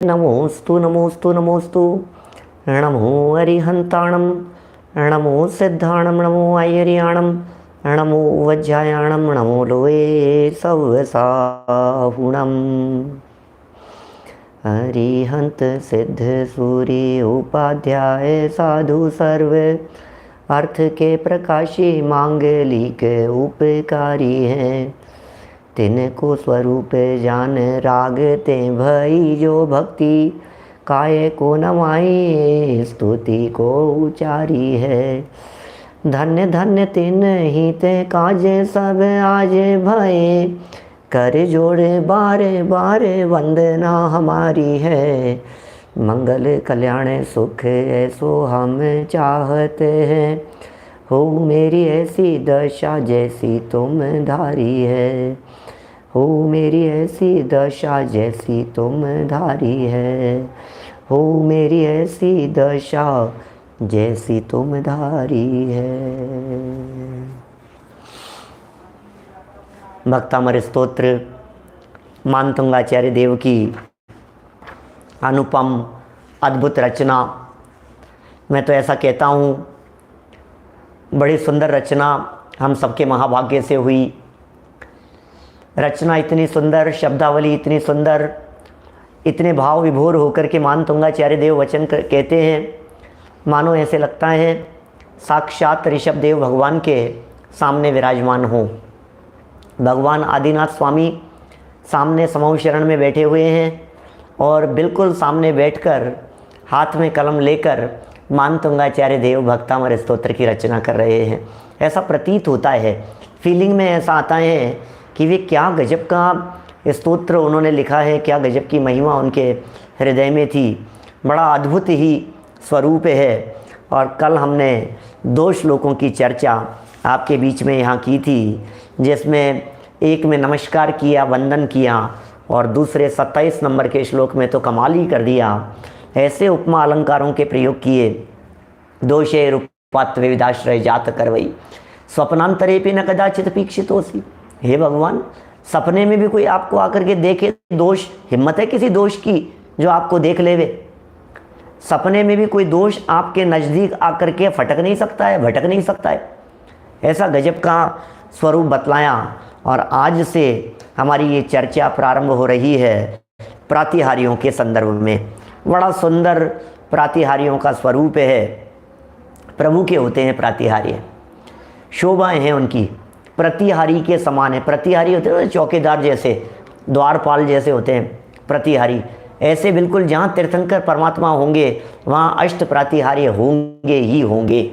नमोस्तु नमोस्तु नमोस्तु। नमो अरिहंताणम, नमो सिद्धाणम, नमो आयरियाणम, नमो वज्रायाणम, नमो लोए सवसाहुणम। अरिहंत सिद्ध सूर्य उपाध्याय साधु सर्व, अर्थ के प्रकाशी मांगलिक उपकारी हैं। तिनको स्वरूप जान रागते भई जो भक्ति, काय को नमाई स्तुति को उचारी है। धन्य धन्य तिन ही ते काज सब आज भये, कर जोड़े बारे बारे वंदना हमारी है। मंगल कल्याण सुख ऐसो हम चाहते हैं, हो मेरी ऐसी दशा जैसी तुम धारी है। हो मेरी ऐसी दशा जैसी तुम धारी है। हो मेरी ऐसी दशा जैसी तुम धारी है। भक्तामृत स्तोत्र मानतुंगाचार्य देव की अनुपम अद्भुत रचना। मैं तो ऐसा कहता हूँ, बड़ी सुंदर रचना हम सबके महाभाग्य से हुई। रचना इतनी सुंदर, शब्दावली इतनी सुंदर, इतने भाव विभोर होकर के मानतुंगाचार्य देव वचन कहते हैं, मानो ऐसे लगता है साक्षात ऋषभ देव भगवान के सामने विराजमान हो। भगवान आदिनाथ स्वामी सामने समूह शरण में बैठे हुए हैं और बिल्कुल सामने बैठकर हाथ में कलम लेकर मानतुंगाचार्य देव भक्तामृत स्तोत्र की रचना कर रहे हैं। ऐसा प्रतीत होता है, फीलिंग में ऐसा आता है कि वे क्या गजब का स्तोत्र उन्होंने लिखा है, क्या गजब की महिमा उनके हृदय में थी। बड़ा अद्भुत ही स्वरूप है। और कल हमने 2 श्लोकों की चर्चा आपके बीच में यहाँ की थी, जिसमें एक में नमस्कार किया, वंदन किया, और दूसरे 27 नंबर के श्लोक में तो कमाल ही कर दिया। ऐसे उपमा अलंकारों के प्रयोग किए। दोषे रूपात् विविधाश्रय जात करवई, स्वप्नांतरे भी न कदाचित पीक्षितोसी। हे भगवान, सपने में भी कोई आपको आकर के देखे, दोष, हिम्मत है किसी दोष की जो आपको देख लेवे। सपने में भी कोई दोष आपके नज़दीक आकर के फटक नहीं सकता है, भटक नहीं सकता है। ऐसा गजब का स्वरूप बतलाया। और आज से हमारी ये चर्चा प्रारंभ हो रही है प्रातिहारियों के संदर्भ में। बड़ा सुंदर प्रातिहारियों का स्वरूप है। प्रभु के होते हैं प्रातिहार्य, शोभाएँ हैं उनकी, प्रतिहारी के समान है। प्रतिहारी होते हैं चौकीदार जैसे, द्वारपाल जैसे होते हैं प्रतिहारी। ऐसे बिल्कुल जहाँ तीर्थंकर परमात्मा होंगे वहाँ अष्ट प्रतिहारी होंगे ही होंगे।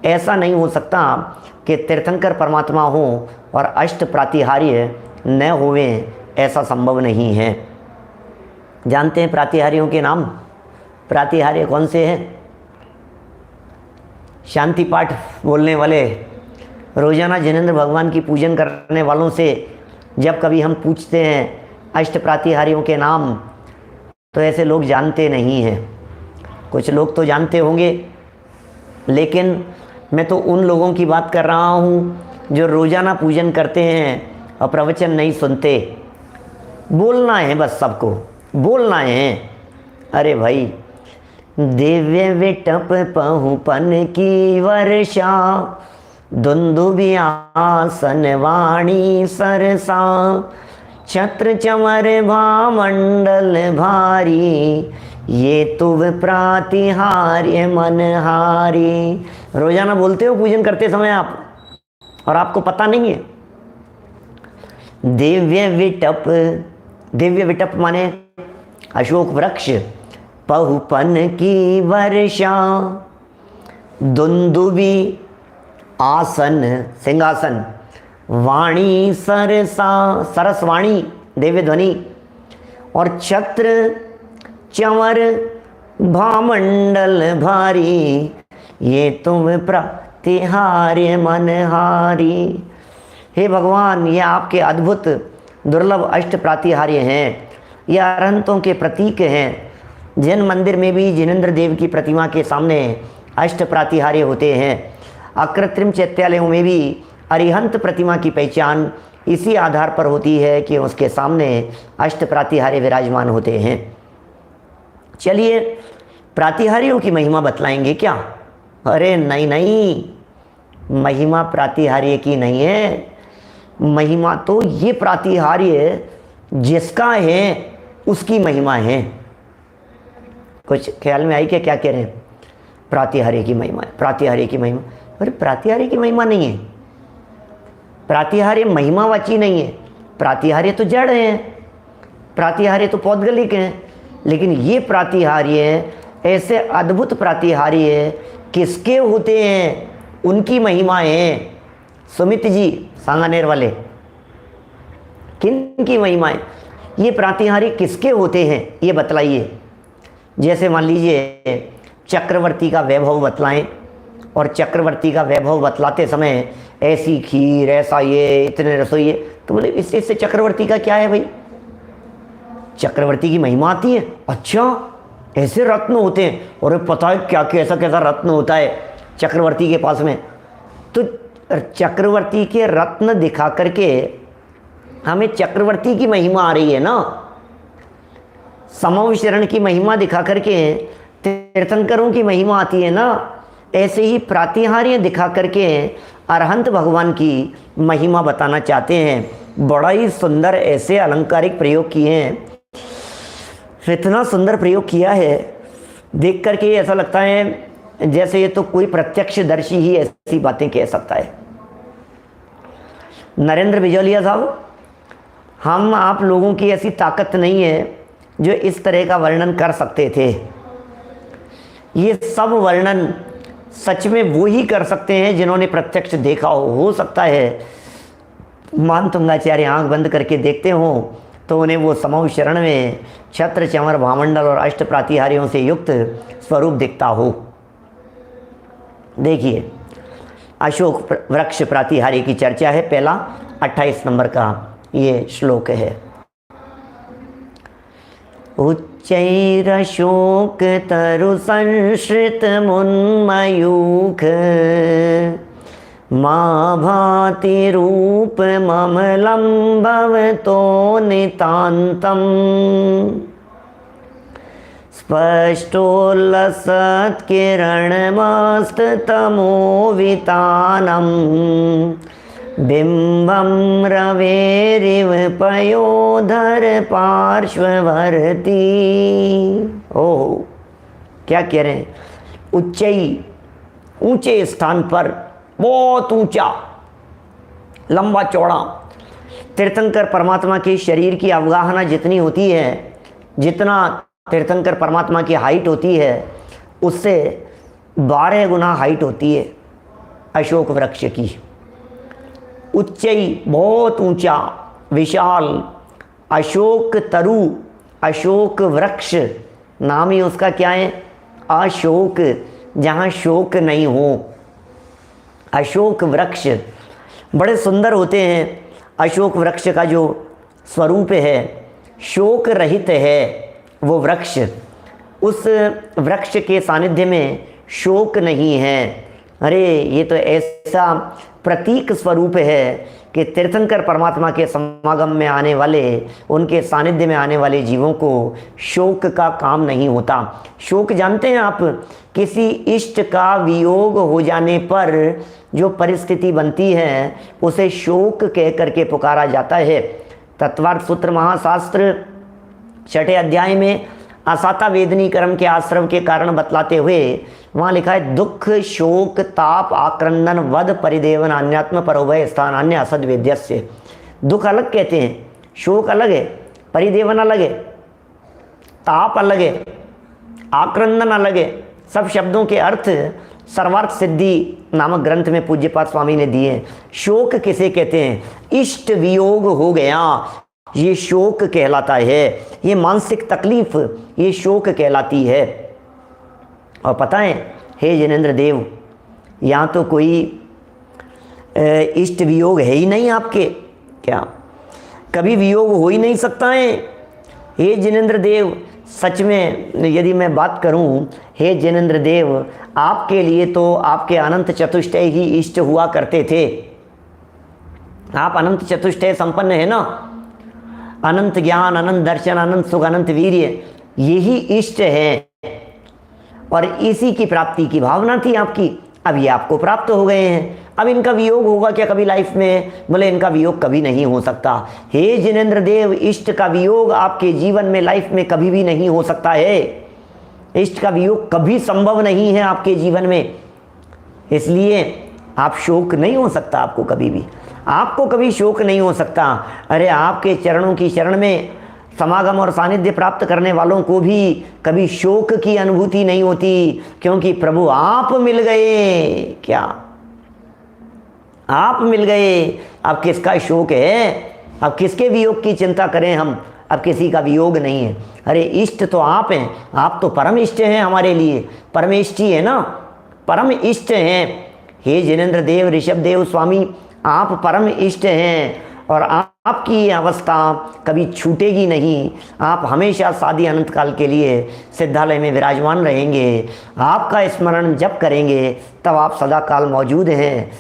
ऐसा नहीं हो सकता कि तीर्थंकर परमात्मा हो और अष्ट प्रतिहार्य न होवे, ऐसा संभव नहीं है। जानते हैं प्रातिहारियों के नाम? प्रातिहार्य कौन से हैं? शांति पाठ बोलने वाले, रोजाना जिनेंद्र भगवान की पूजन करने वालों से जब कभी हम पूछते हैं अष्ट प्रातिहारियों के नाम, तो ऐसे लोग जानते नहीं हैं। कुछ लोग तो जानते होंगे, लेकिन मैं तो उन लोगों की बात कर रहा हूँ जो रोजाना पूजन करते हैं और प्रवचन नहीं सुनते। बोलना है, बस सबको बोलना है। अरे भाई, दिव्य विटप पहुपन की वर्षा, दुंदुभियासन वाणी सरसा, छत्र चमर भामंडल भारी, ये तुव प्रातिहार्य मनहारी। रोजाना बोलते हो पूजन करते समय आप, और आपको पता नहीं है। दिव्य विटप, दिव्य विटप माने अशोक वृक्ष, पहुपन की वर्षा, दुंदुभी आसन सिंहासन, वाणी सरसा सरस वाणी दिव्य ध्वनि, और छत्र चंवर भामंडल भारी, ये तुम प्रतिहार्य मनहारी। हे भगवान, ये आपके अद्भुत दुर्लभ अष्ट प्रातिहार्य हैं। ये अरहंतों के प्रतीक हैं। जैन मंदिर में भी जिनेंद्र देव की प्रतिमा के सामने अष्ट प्रातिहार्य होते हैं। अकृत्रिम चैत्यालयों में भी अरिहंत प्रतिमा की पहचान इसी आधार पर होती है कि उसके सामने अष्ट प्रातिहार्य विराजमान होते हैं। चलिए प्रातिहार्यों की महिमा बतलाएंगे क्या? अरे नहीं नहीं, महिमा प्रातिहार्य की नहीं है, महिमा तो ये प्रातिहार्य जिसका है उसकी महिमा है। कुछ ख्याल में आई क्या कह रहे हैं? प्रातिहार्य की महिमा है, प्रातिहार्य की महिमा। अरे प्रातिहार्य की महिमा नहीं है, प्रातिहार्य महिमावाची नहीं है, प्रातिहार्य तो जड़ है, प्रातिहार्य तो पौद्गलिक है। लेकिन ये प्रातिहार्य ऐसे अद्भुत प्रातिहार्य किसके होते हैं, उनकी महिमा है। सुमित जी सांगानेर वाले, किन की महिमा है? ये प्रातिहार्य किसके होते हैं ये बतलाइए। जैसे मान लीजिए चक्रवर्ती का वैभव बतलाएं, और चक्रवर्ती का वैभव बतलाते समय ऐसी खीर, ऐसा ये, इतने रसोइये, तो बोले इससे चक्रवर्ती का क्या है भाई? चक्रवर्ती की महिमा आती है। अच्छा ऐसे रत्न होते हैं, और पता है क्या कैसा कैसा रत्न होता है चक्रवर्ती के पास में। तो चक्रवर्ती के रत्न दिखा करके हमें चक्रवर्ती की महिमा आ रही है ना, समव शरण की महिमा दिखा करके तीर्थंकरों की महिमा आती है ना। ऐसे ही प्रातिहार्य दिखा करके अरहंत भगवान की महिमा बताना चाहते हैं। बड़ा ही सुंदर ऐसे अलंकारिक प्रयोग किए हैं, इतना सुंदर प्रयोग किया है, देख करके ऐसा लगता है जैसे ये तो कोई प्रत्यक्षदर्शी ही ऐसी बातें कह सकता है। नरेंद्र बिजौलिया साहब, हम आप लोगों की ऐसी ताकत नहीं है जो इस तरह का वर्णन कर सकते थे। ये सब वर्णन सच में वो ही कर सकते हैं जिन्होंने प्रत्यक्ष देखा हो सकता है मान तुंगाचार्य आंख बंद करके देखते हो तो उन्हें वो समव शरण में छत्र चंवर भामंडल और अष्ट प्रातिहार्यों से युक्त स्वरूप दिखता हो। देखिए अशोक वृक्ष प्रातिहार्य की चर्चा है, पहला 28 नंबर का ये श्लोक है। उच्चैरशोक तरु संश्रित मुन्मयूख मा भाति रूप ममलं भवतो नितान्तम् स्पष्टोल्लसत्किरणमस्ततमोवितानं बिंबं रवेरिव पयोधर पार्श्ववर्ती। ओह क्या कह रहे हैं? उच्चई, ऊंचे स्थान पर, बहुत ऊंचा, लंबा चौड़ा। तीर्थंकर परमात्मा के शरीर की अवगाहना जितनी होती है, जितना तीर्थंकर परमात्मा की हाइट होती है उससे 12 गुना हाइट होती है अशोक वृक्ष की। उच्चई, बहुत ऊंचा, विशाल। अशोक तरु, अशोक वृक्ष, नाम ही उसका क्या है? अशोक, जहाँ शोक नहीं हो। अशोक वृक्ष बड़े सुंदर होते हैं। अशोक वृक्ष का जो स्वरूप है शोक रहित है वो वृक्ष। उस वृक्ष के सानिध्य में शोक नहीं है। अरे ये तो ऐसा प्रतीक स्वरूप है कि तीर्थंकर परमात्मा के समागम में आने वाले, उनके सानिध्य में आने वाले जीवों को शोक का काम नहीं होता। शोक जानते हैं आप? किसी इष्ट का वियोग हो जाने पर जो परिस्थिति बनती है उसे शोक कह करके पुकारा जाता है। तत्वार्थ सूत्र महाशास्त्र 6ठे अध्याय में असाता वेदनी कर्म के आश्रम के कारण बतलाते हुए वहाँ लिखा है दुख शोक ताप आक्रंदन वध परिदेवन अन्यात्म परोभय स्थान अन्य असद वेद्यस्य। दुख अलग कहते हैं, शोक अलग है, परिदेवन अलग है, ताप अलग है, आक्रंदन अलग है। सब शब्दों के अर्थ सर्वार्थ सिद्धि नामक ग्रंथ में पूज्यपाद स्वामी ने दिए हैं। शोक किसे कहते हैं? इष्ट वियोग हो गया, ये शोक कहलाता है। ये मानसिक तकलीफ, ये शोक कहलाती है। और पता है हे जिनेंद्र देव, यहाँ तो कोई इष्ट वियोग है ही नहीं आपके, क्या कभी वियोग हो ही नहीं सकता है? हे जिनेंद्र देव, सच में यदि मैं बात करूं, हे जिनेंद्र देव, आपके लिए तो आपके अनंत चतुष्टय ही इष्ट हुआ करते थे। आप अनंत चतुष्टय संपन्न है ना, अनंत ज्ञान, अनंत दर्शन, अनंत सुख, अनंत वीर्य। यही इष्ट है और इसी की प्राप्ति की भावना थी आपकी। अब ये आपको प्राप्त हो गए हैं। अब इनका वियोग होगा क्या कभी लाइफ में? बोले इनका वियोग कभी नहीं हो सकता। हे जिनेंद्र देव, इष्ट का वियोग आपके जीवन में, लाइफ में कभी भी नहीं हो सकता है। इष्ट का वियोग कभी संभव नहीं है आपके जीवन में, इसलिए आप शोक नहीं हो सकता। आपको कभी भी, आपको कभी शोक नहीं हो सकता। अरे आपके चरणों की शरण में समागम और सानिध्य प्राप्त करने वालों को भी कभी शोक की अनुभूति नहीं होती, क्योंकि प्रभु आप मिल गए। क्या आप मिल गए? अब किसका शोक है? अब किसके वियोग की चिंता करें हम? अब किसी का वियोग नहीं है। अरे इष्ट तो आप हैं, आप तो परम इष्ट हैं हमारे लिए, परमेष्टि है ना, परम इष्ट हैं। हे जिनेंद्र देव, ऋषभ देव स्वामी, आप परम इष्ट हैं और आपकी ये अवस्था कभी छूटेगी नहीं। आप हमेशा शादी अनंत काल के लिए सिद्धालय में विराजमान रहेंगे। आपका स्मरण जब करेंगे तब आप सदा काल मौजूद हैं।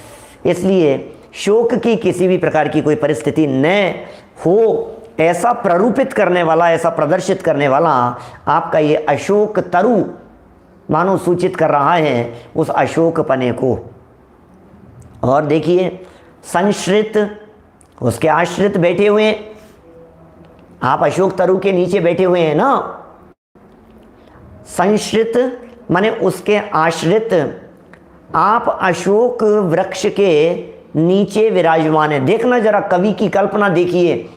इसलिए शोक की किसी भी प्रकार की कोई परिस्थिति न हो, ऐसा प्ररूपित करने वाला, ऐसा प्रदर्शित करने वाला आपका ये अशोक तरु मानो सूचित कर रहा है उस अशोक पने को। और देखिए, संश्रित, उसके आश्रित बैठे हुए, आप अशोक तरु के नीचे बैठे हुए हैं ना। संश्रित माने उसके आश्रित, आप अशोक वृक्ष के नीचे विराजमान है। देखना जरा, कवि की कल्पना देखिए,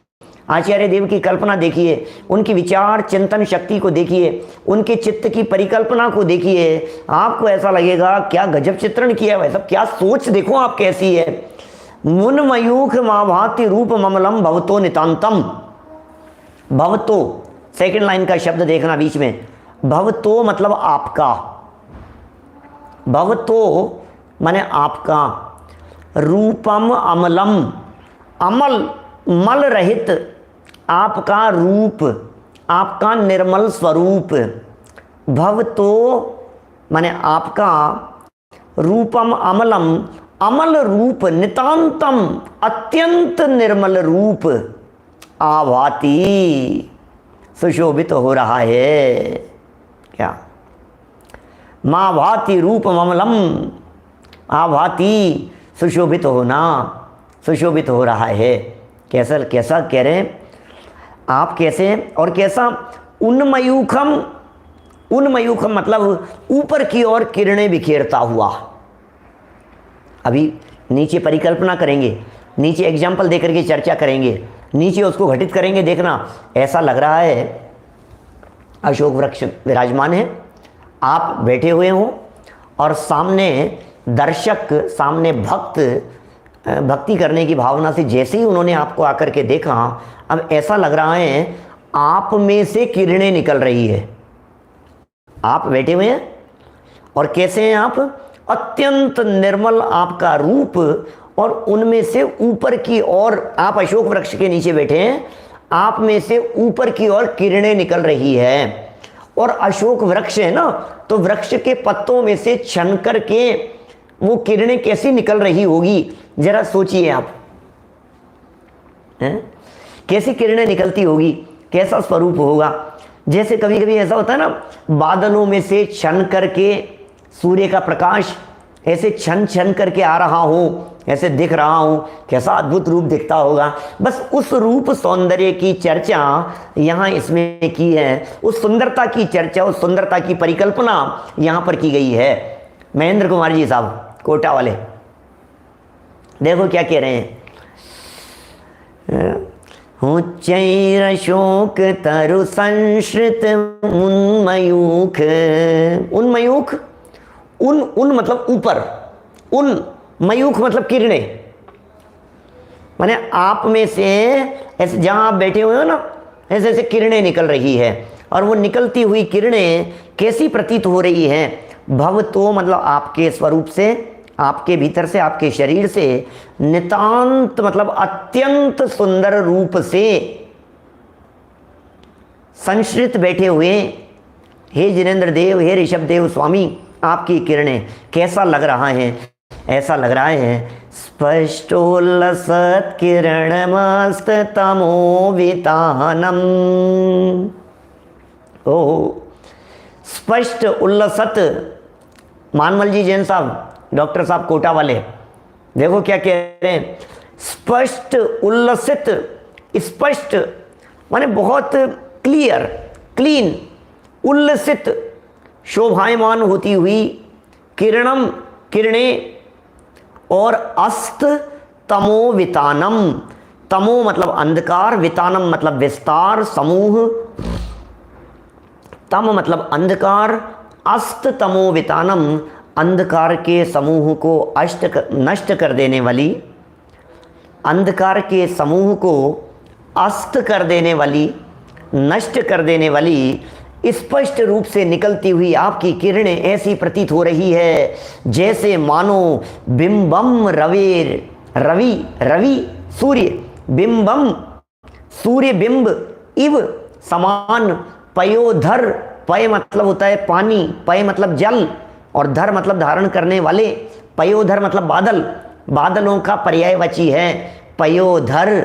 आचार्य देव की कल्पना देखिए, उनकी विचार चिंतन शक्ति को देखिए, उनके चित्त की परिकल्पना को देखिए। आपको ऐसा लगेगा क्या गजब चित्रण किया है, सब क्या सोच, देखो आप कैसी है। मुन मयूख माभाति रूप ममलम भवतो नितांतम। भवतो, सेकंड लाइन का शब्द देखना बीच में, भवतो मतलब आपका, भवतो माने आपका, रूपम अमलम, अमल मल रहित आपका रूप, आपका निर्मल स्वरूप। भवतो माने आपका, रूपम अमलम, अमल रूप, नितांतम अत्यंत निर्मल रूप, आभाति सुशोभित हो रहा है। क्या? माँ भाति रूप अमलम, आभाति सुशोभित होना, सुशोभित हो रहा है। कैसा कैसा कह रहे हैं आप, कैसे और कैसा? उन्मयूखम, उन्मयूखम मतलब ऊपर की ओर किरणें बिखेरता हुआ। अभी नीचे परिकल्पना करेंगे, नीचे एग्जाम्पल देकर के चर्चा करेंगे, नीचे उसको घटित करेंगे। देखना, ऐसा लग रहा है अशोक वृक्ष विराजमान है, आप बैठे हुए हो और सामने दर्शक, सामने भक्त भक्ति करने की भावना से जैसे ही उन्होंने आपको आकर के देखा, अब ऐसा लग रहा है आप में से किरणें निकल रही है। आप बैठे हुए हैं और कैसे हैं आप? अत्यंत निर्मल आपका रूप, और उनमें से ऊपर की ओर, आप अशोक वृक्ष के नीचे बैठे हैं, आप में से ऊपर की ओर किरणें निकल रही है। और अशोक वृक्ष है ना, तो वृक्ष के पत्तों में से छन कर के वो किरणें कैसी निकल रही होगी, जरा सोचिए आप हैं? कैसी किरणें निकलती होगी, कैसा स्वरूप होगा। जैसे कभी कभी ऐसा होता है ना, बादलों में से छन करके सूर्य का प्रकाश ऐसे छन छन करके आ रहा हो, ऐसे दिख रहा हो, कैसा अद्भुत रूप दिखता होगा। बस उस रूप सौंदर्य की चर्चा यहाँ इसमें की है, उस सुंदरता की चर्चा, उस सुंदरता की परिकल्पना यहाँ पर की गई है। महेंद्र कुमार जी साहब कोटा वाले, देखो क्या कह रहे हैं। उच्चैर शोक तरु संश्रित उन्मयूख, उन्मयूख, उन मतलब ऊपर, उन मयूख मतलब किरणें, माने आप में से ऐसे जहां आप बैठे हुए हो ना, ऐसे ऐसे किरणें निकल रही है। और वो निकलती हुई किरणें कैसी प्रतीत हो रही हैं? भव तो मतलब आपके स्वरूप से, आपके भीतर से, आपके शरीर से, नितांत मतलब अत्यंत सुंदर रूप से संश्रित बैठे हुए। हे जिनेंद्र देव, हे ऋषभ देव स्वामी, आपकी किरणें कैसा लग रहा है? ऐसा लग रहा है स्पष्टोल्लसत् किरणमस्त तमो वितानम। ओहो, स्पष्ट उल्लसित, मानमल जी जैन साहब, डॉक्टर साहब कोटा वाले, देखो क्या कह रहे हैं, स्पष्ट उल्लसित, स्पष्ट माने बहुत क्लियर, क्लीन, उल्लसित, शोभायमान होती हुई, किरणम, किरणें, और अस्त तमो वितानम, तमो मतलब अंधकार, वितानम मतलब विस्तार, समूह, तम मतलब अंधकार, अस्त तमो वितानम, अंधकार के समूह को नष्ट कर देने वाली, अंधकार के समूह को अस्त कर देने वाली, नष्ट कर देने वाली, स्पष्ट रूप से निकलती हुई आपकी किरणें ऐसी प्रतीत हो रही है जैसे मानो बिंबम रवेर, रवि, रवि सूर्य, बिंबम सूर्य बिंब, इव समान, पयोधर, पय मतलब होता है पानी, पय मतलब जल, और धर मतलब धारण करने वाले, पयोधर मतलब बादल, बादलों का पर्यायवाची है पयोधर,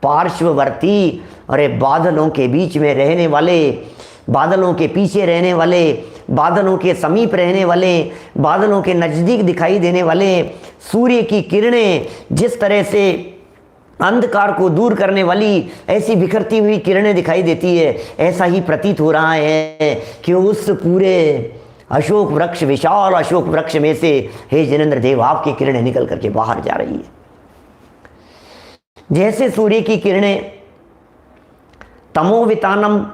पार्श्ववर्ती, अरे बादलों के बीच में रहने वाले, बादलों के पीछे रहने वाले, बादलों के समीप रहने वाले, बादलों के नज़दीक दिखाई देने वाले, सूर्य की किरणें जिस तरह से अंधकार को दूर करने वाली ऐसी बिखरती हुई किरणें दिखाई देती है, ऐसा ही प्रतीत हो रहा है कि उस पूरे अशोक वृक्ष, विशाल अशोक वृक्ष में से हे जिनेंद्र देव आपकी किरणें निकल करके बाहर जा रही है। जैसे सूर्य की किरणें तमोवितानम,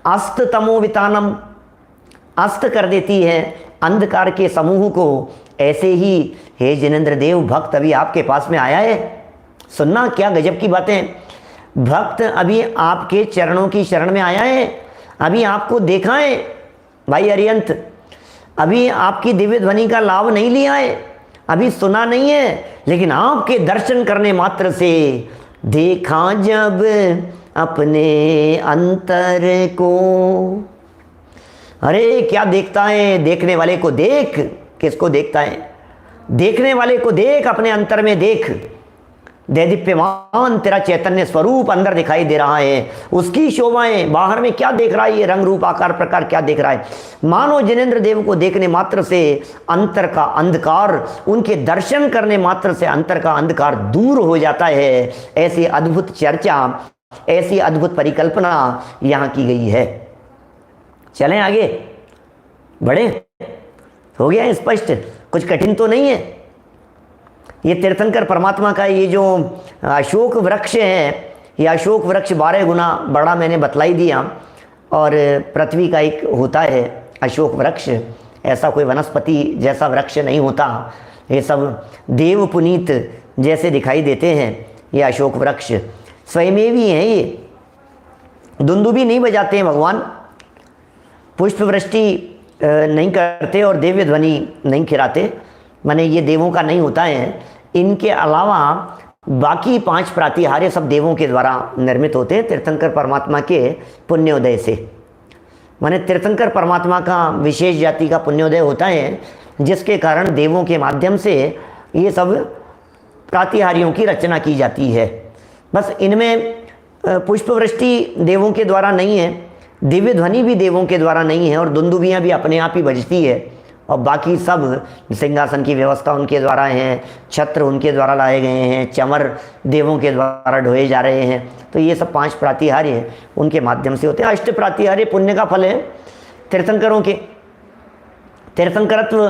अस्त तमोवितानम, अस्त कर देती है अंधकार के समूह को, ऐसे ही हे जिनेंद्र देव भक्त अभी आपके पास में आया है। सुनना क्या गजब की बातें, भक्त अभी आपके चरणों की शरण में आया है, अभी आपको देखा है भाई अरियंत, अभी आपकी दिव्य ध्वनि का लाभ नहीं लिया है, अभी सुना नहीं है, लेकिन आपके दर्शन करने मात्र से देखा जब अपने अंतर को। अरे क्या देखता है, देखने वाले को देख, किसको देखता है, देखने वाले को देख, अपने अंतर में देख, दैदीप्यमान तेरा चैतन्य स्वरूप अंदर दिखाई दे रहा है, उसकी शोभाएं, बाहर में क्या देख रहा है, ये रंग रूप आकार प्रकार क्या देख रहा है, मानो जिनेंद्र देव को देखने मात्र से अंतर का अंधकार, उनके दर्शन करने मात्र से अंतर का अंधकार दूर हो जाता है। ऐसी अद्भुत चर्चा, ऐसी अद्भुत परिकल्पना यहाँ की गई है। चलें आगे बढ़े, हो गया स्पष्ट, कुछ कठिन तो नहीं है। ये तीर्थंकर परमात्मा का ये जो अशोक वृक्ष है, ये अशोक वृक्ष 12 गुना बड़ा मैंने बतलाई दिया, और पृथ्वी का एक होता है अशोक वृक्ष, ऐसा कोई वनस्पति जैसा वृक्ष नहीं होता, ये सब देव पुनीत जैसे दिखाई देते हैं। ये अशोक वृक्ष स्वयमेवी हैं, ये दुंदुभी नहीं बजाते हैं भगवान, पुष्प वृष्टि नहीं करते और दिव्य ध्वनि नहीं खिराते, माने ये देवों का नहीं होता है। इनके अलावा बाकी 5 प्रातिहार्य सब देवों के द्वारा निर्मित होते हैं तीर्थंकर परमात्मा के पुण्योदय से। माने तीर्थंकर परमात्मा का विशेष जाति का पुण्योदय होता है, जिसके कारण देवों के माध्यम से ये सब प्रातिहार्यों की रचना की जाती है। बस इनमें पुष्पवृष्टि देवों के द्वारा नहीं है, दिव्य ध्वनि भी देवों के द्वारा नहीं है, और दुंदुभियाँ भी अपने आप ही बजती है, और बाकी सब सिंहासन की व्यवस्था उनके द्वारा है, छत्र उनके द्वारा लाए गए हैं, चमर देवों के द्वारा ढोए जा रहे हैं। तो ये सब 5 प्रातिहार्य उनके माध्यम से होते हैं। 8 प्रातिहार्य पुण्य का फल है तीर्थंकरों के। तीर्थंकरत्व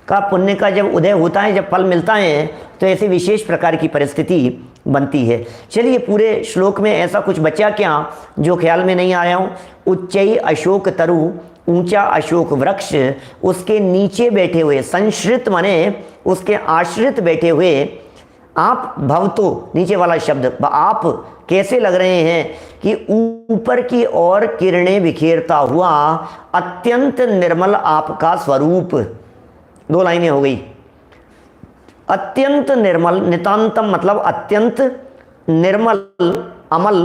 का पुण्य का जब उदय होता है, जब फल मिलता है, तो ऐसी विशेष प्रकार की परिस्थिति बनती है। चलिए पूरे श्लोक में ऐसा कुछ बचा क्या जो ख्याल में नहीं आया हो। उच्चई अशोक तरु, ऊंचा अशोक वृक्ष, उसके नीचे बैठे हुए, संश्रित माने उसके आश्रित बैठे हुए आप, भवतो नीचे वाला शब्द, आप कैसे लग रहे हैं कि ऊपर की ओर किरणें बिखेरता हुआ अत्यंत निर्मल आपका स्वरूप। 2 लाइनें हो गई। अत्यंत निर्मल, नितांतम मतलब अत्यंत निर्मल, अमल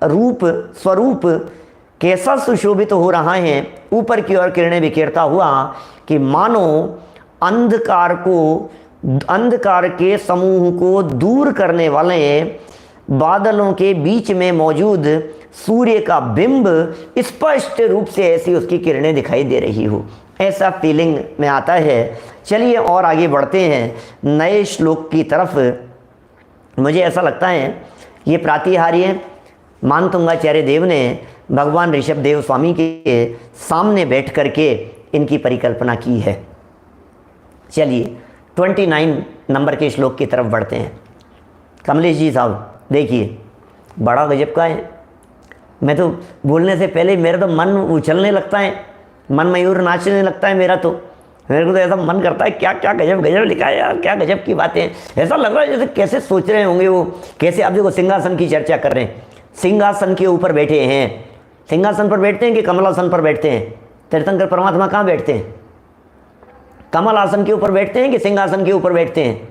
रूप, स्वरूप कैसा सुशोभित हो रहा है ऊपर की ओर किरणें बिखेरता हुआ कि मानो अंधकार को, अंधकार के समूह को दूर करने वाले बादलों के बीच में मौजूद सूर्य का बिंब स्पष्ट रूप से ऐसी उसकी किरणें दिखाई दे रही हो, ऐसा फीलिंग में आता है। चलिए और आगे बढ़ते हैं नए श्लोक की तरफ। मुझे ऐसा लगता है ये प्रातिहार्य मानतुंगाचार्य देव ने भगवान ऋषभदेव स्वामी के सामने बैठ करके इनकी परिकल्पना की है। चलिए 29 नंबर के श्लोक की तरफ बढ़ते हैं। कमलेश जी साहब देखिए, बड़ा गजब का है। मैं तो बोलने से पहले मेरा तो मन उछलने लगता है, मन मयूर नाचने लगता है मेरा। तो मेरे को तो ऐसा मन करता है क्या क्या गजब गजब लिखा है यार, क्या गजब की बातें। ऐसा लग रहा है जैसे कैसे सोच रहे होंगे वो, कैसे आप देखो सिंहासन की चर्चा कर रहे हैं, सिंहासन के ऊपर बैठे हैं। सिंहासन पर बैठते हैं कि कमलासन पर बैठते हैं? तीर्थंकर परमात्मा कहाँ बैठते हैं? कमल आसन के ऊपर बैठते हैं कि सिंहासन के ऊपर बैठते हैं?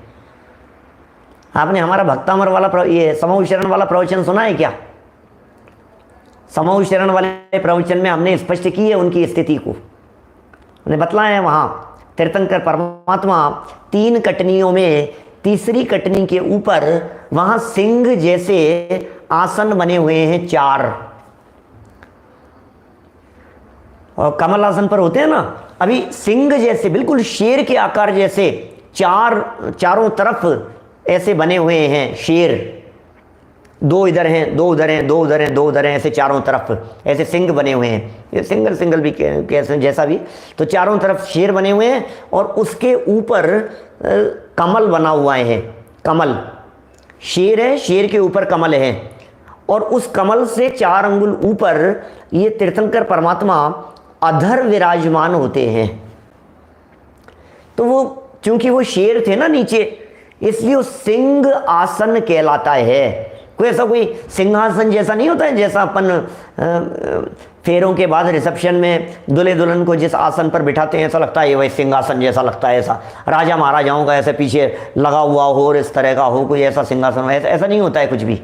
आपने हमारा भक्तामर वाला ये समूह शरण वाला प्रवचन सुना है क्या? समूह शरण वाले प्रवचन में हमने स्पष्ट की है उनकी स्थिति को, उन्हें बतलाया है। वहाँ तीर्थंकर परमात्मा 3 कटनियों में तीसरी कटनी के ऊपर वहाँ सिंह जैसे आसन बने हुए हैं 4, और कमल आसन पर होते हैं ना, अभी सिंह जैसे बिल्कुल शेर के आकार जैसे चारों तरफ ऐसे बने हुए हैं शेर। 2 इधर हैं, 2 उधर हैं, 2 उधर हैं, 2 उधर हैं, ऐसे चारों तरफ ऐसे सिंह बने हुए हैं। ये सिंगल भी कैसे जैसा भी, तो चारों तरफ शेर बने हुए हैं और उसके ऊपर कमल बना हुआ है। कमल शेर है, शेर के ऊपर कमल है, और उस कमल से 4 अंगुल ऊपर ये तीर्थंकर परमात्मा अधर विराजमान होते हैं। तो वो चूंकि वो शेर थे ना नीचे, इसलिए वो सिंह आसन कहलाता है। कोई ऐसा कोई सिंहासन जैसा नहीं होता है जैसा अपन फेरों के बाद रिसेप्शन में दूल्हे दुल्हन को जिस आसन पर बिठाते हैं, ऐसा लगता है वही सिंहासन जैसा लगता है, ऐसा राजा महाराजाओं का ऐसे पीछे लगा हुआ हो और इस तरह का हो, कोई ऐसा सिंहासन हो, ऐसा नहीं होता है कुछ भी,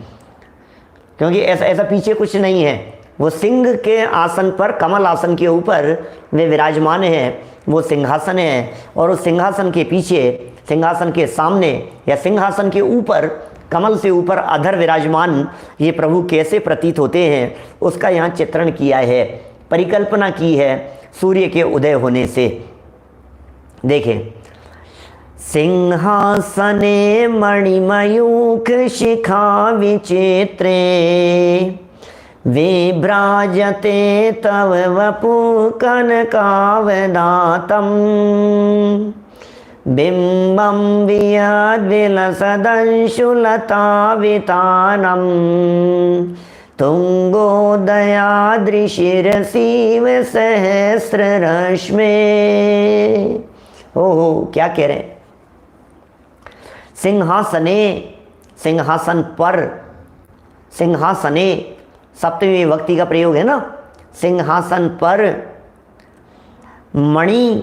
क्योंकि ऐसा पीछे कुछ नहीं है। वो सिंह के आसन पर, कमल आसन के ऊपर वे विराजमान हैं, वो सिंहासन है। और उस सिंहासन के पीछे, सिंहासन के सामने या सिंहासन के ऊपर, कमल से ऊपर अधर विराजमान ये प्रभु कैसे प्रतीत होते हैं उसका यहाँ चित्रण किया है, परिकल्पना की है सूर्य के उदय होने से। देखें, सिंहासने मणिमयूख शिखा विचित्रे विभ्राजते तव वपु कनकावदातं बिंबं वियद्विलसदंशुलतावितानं तुंगोदयादृशिरसीव सहस्ररश्मे। ओहो, क्या कह रहे हैं? सिंहासने, सिंहासन पर, सिंहासने सप्तमी विभक्ति का प्रयोग है ना। सिंहासन पर मणि,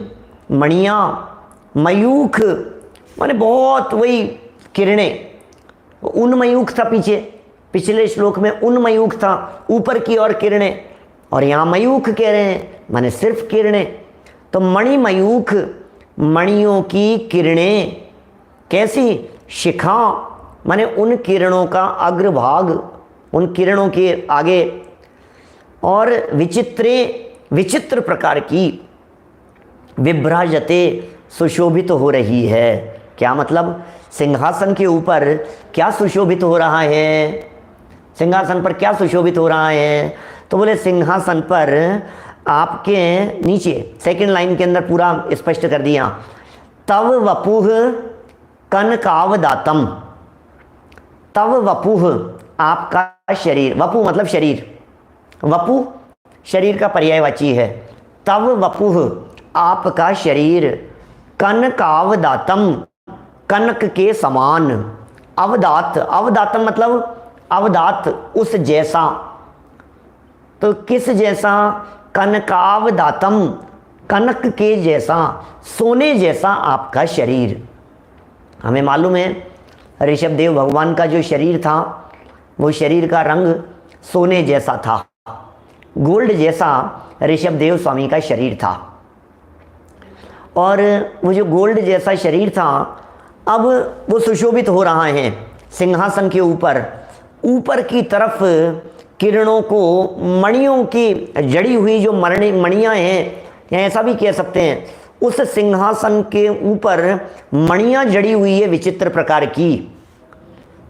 मणियाँ, मयूख माने बहुत, वही किरणें, उन्मयूख था पिछले श्लोक में उन्मयूख था, ऊपर की ओर किरणें, और यहाँ मयूख कह रहे हैं माने सिर्फ किरणें। तो मणिमयूख, मणियों की किरणें कैसी? शिखा माने उन किरणों का अग्रभाग, उन किरणों के आगे, और विचित्र प्रकार की, विभ्राजते सुशोभित हो रही है। क्या मतलब? सिंहासन के ऊपर क्या सुशोभित हो रहा है? सिंहासन पर क्या सुशोभित हो रहा है? तो बोले सिंहासन पर आपके नीचे सेकंड लाइन के अंदर पूरा स्पष्ट कर दिया, तव वपुः कनकावदातम। तव वपुः आपका शरीर, वपु मतलब शरीर, वपु शरीर का पर्यायवाची है। तव वपुः आपका शरीर, कनकावदातम कनक के समान, अवदात, अवदातम मतलब अवदात उस जैसा। तो किस जैसा? कनकावदातम कनक के जैसा, सोने जैसा आपका शरीर। हमें मालूम है ऋषभदेव भगवान का जो शरीर था वो शरीर का रंग सोने जैसा था, गोल्ड जैसा ऋषभदेव स्वामी का शरीर था। और वो जो गोल्ड जैसा शरीर था अब वो सुशोभित हो रहा है सिंहासन के ऊपर, ऊपर की तरफ किरणों को, मणियों की जड़ी हुई जो मणियाँ हैं, या ऐसा भी कह सकते हैं, उस सिंहासन के ऊपर मणियाँ जड़ी हुई है विचित्र प्रकार की,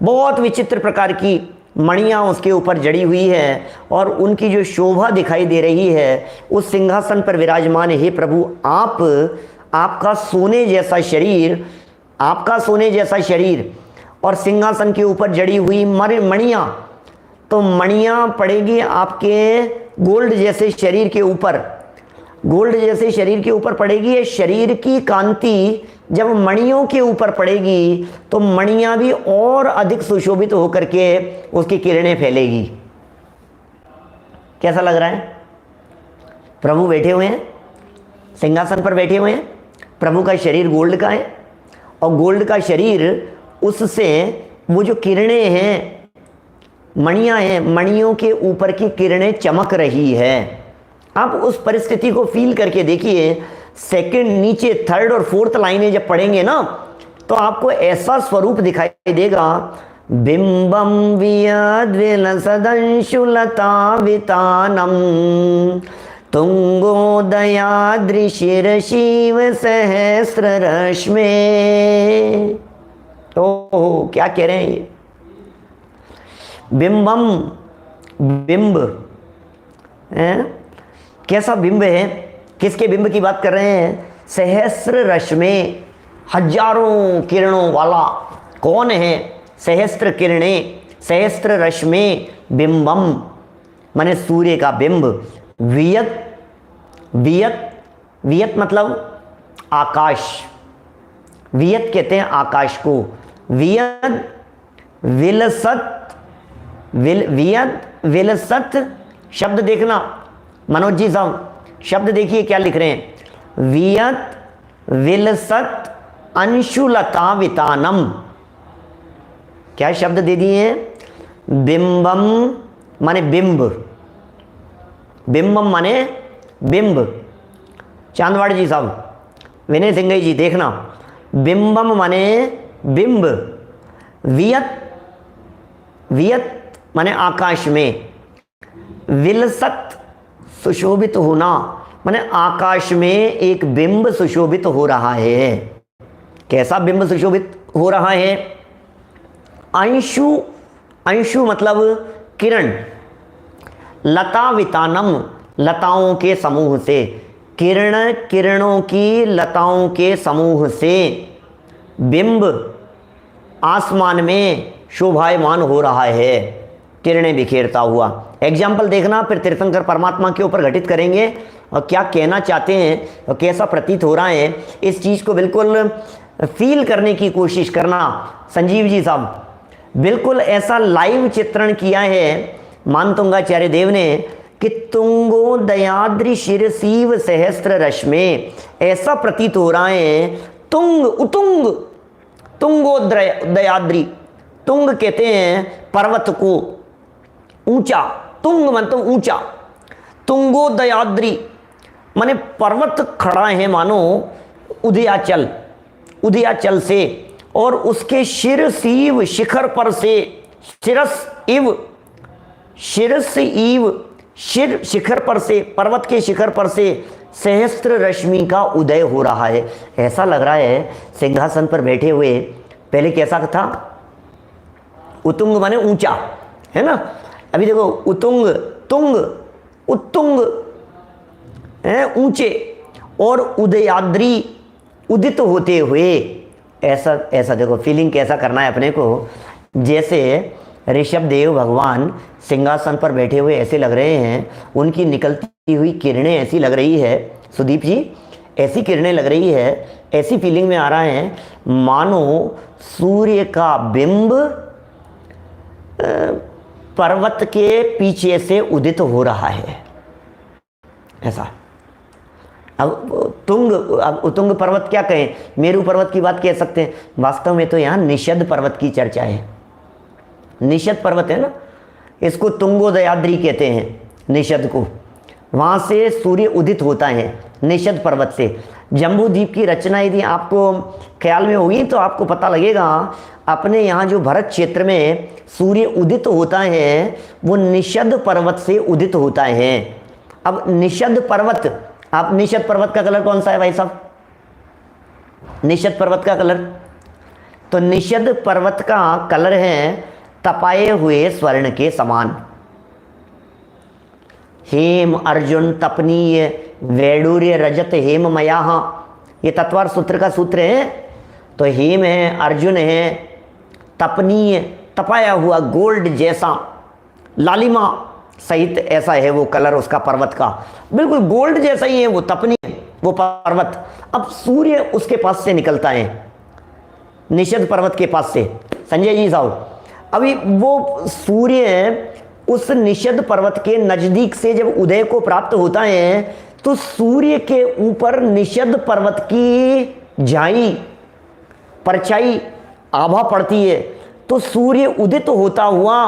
बहुत विचित्र प्रकार की मणियाँ उसके ऊपर जड़ी हुई है, और उनकी जो शोभा दिखाई दे रही है उस सिंहासन पर विराजमान। हे प्रभु, आपका सोने जैसा शरीर, आपका सोने जैसा शरीर और सिंहासन के ऊपर जड़ी हुई मणियाँ, तो मणियाँ पड़ेगी आपके गोल्ड जैसे शरीर के ऊपर, गोल्ड जैसे शरीर के ऊपर पड़ेगी। ये शरीर की कांति जब मणियों के ऊपर पड़ेगी तो मणियाँ भी और अधिक सुशोभित होकर के उसकी किरणें फैलेगी। कैसा लग रहा है? प्रभु बैठे हुए हैं, सिंहासन पर बैठे हुए हैं, प्रभु का शरीर गोल्ड का है, और गोल्ड का शरीर, उससे वो जो किरणें हैं, मणियाँ हैं, मणियों के ऊपर की किरणें चमक रही है। आप उस परिस्थिति को फील करके देखिए। सेकंड नीचे, थर्ड और फोर्थ लाइनें जब पढ़ेंगे ना, तो आपको ऐसा स्वरूप दिखाई देगा। बिंबम वियद्विलसदंशुलतावितानम तुंगोदयाद्रिशिरशिव सहस्ररश्मे। ओह, क्या कह रहे हैं ये? बिंबम, बिंब है, कैसा बिंब है? किसके बिंब की बात कर रहे हैं? सहस्र रश्मे, हजारों किरणों वाला। कौन है? सहस्त्र किरणें, सहस्त्र रश्मे, बिंबम माने सूर्य का बिंब। वियत, वियत, वियत मतलब आकाश, वियत कहते हैं आकाश को। वियत विलसत, वियत विलसत शब्द देखना मनोज जी साहब, शब्द देखिए क्या लिख रहे हैं। वियत विलसत अंशुलता वितानम, क्या शब्द दे दिए हैं? बिंबम माने बिंब, बिंबम माने बिंब। चांदवाड़ जी साहब, विनय सिंह जी देखना, बिंबम माने बिंब। वियत, वियत माने आकाश में, विलसत सुशोभित होना, माने आकाश में एक बिंब सुशोभित हो रहा है। कैसा बिंब सुशोभित हो रहा है? अंशु, अंशु मतलब किरण, लता वितानम लताओं के समूह से, किरण किरणों की लताओं के समूह से बिंब आसमान में शोभायमान हो रहा है, किरणें बिखेरता हुआ। एग्जाम्पल देखना, फिर तीर्थंकर परमात्मा के ऊपर घटित करेंगे और क्या कहना चाहते हैं और कैसा प्रतीत हो रहा है, इस चीज़ को बिल्कुल फील करने की कोशिश करना। संजीव जी साहब, बिल्कुल ऐसा लाइव चित्रण किया है मानतुंगाचार्य देव ने कि तुंगो दयाद्रि शिरसीव सहस्त्र रश्मे, ऐसा प्रतीत हो रहा है। तुंग, उतुंग, तुंगो दयाद्रि, तुंग कहते हैं पर्वत को, ऊंचा, तुंग मतलब ऊंचा, तुंगो दयाद्रि माने पर्वत खड़ा है मानो उदयाचल, उदयाचल से, और उसके शिरसीव शिखर पर से, शिरस इव, शिरस इव शिर शिखर पर से, पर्वत के शिखर पर से सहस्त्र रश्मि का उदय हो रहा है। ऐसा लग रहा है सिंहासन पर बैठे हुए, पहले कैसा था? उतुंग माने ऊंचा, है ना? अभी देखो उतुंग, तुंग, उत्तुंग है ऊंचे, और उदयाद्रि उदित होते हुए। ऐसा ऐसा देखो फीलिंग कैसा करना है अपने को, जैसे ऋषभ देव भगवान सिंहासन पर बैठे हुए ऐसे लग रहे हैं, उनकी निकलती हुई किरणें ऐसी लग रही है। सुदीप जी, ऐसी किरणें लग रही है, ऐसी फीलिंग में आ रहा है मानो सूर्य का बिंब पर्वत के पीछे से उदित हो रहा है, ऐसा। अब तुंग, अब उतुंग पर्वत क्या कहें, मेरू पर्वत की बात कह सकते हैं, वास्तव में तो यहाँ निषद पर्वत की चर्चा है। निषद पर्वत है ना, इसको तुंगोदयाद्रि कहते हैं, निषद को। वहाँ से सूर्य उदित होता है, निषद पर्वत से। जम्बू द्वीप की रचना यदि आपको ख्याल में होगी तो आपको पता लगेगा, अपने यहाँ जो भरत क्षेत्र में सूर्य उदित होता है वो निषद पर्वत से उदित होता है। अब निषद पर्वत, आप निषद पर्वत का कलर कौन सा है भाई साहब? निषद पर्वत का कलर, तो निषद पर्वत का कलर है तपाए हुए स्वर्ण के समान। हेम अर्जुन तपनीय वैडूर्य रजत हेम मयाह, ये तत्वार सूत्र का सूत्र है। तो हेम है, अर्जुन है, तपनीय तपाया हुआ गोल्ड जैसा लालिमा सहित ऐसा है वो कलर उसका पर्वत का, बिल्कुल गोल्ड जैसा ही है वो तपनीय वो पर्वत। अब सूर्य उसके पास से निकलता है, निषद पर्वत के पास से। संजय जी साहब, अभी वो सूर्य उस निषद पर्वत के नजदीक से जब उदय को प्राप्त होता है तो सूर्य के ऊपर निषद पर्वत की झाई परछाई आभा पड़ती है, तो सूर्य उदित होता हुआ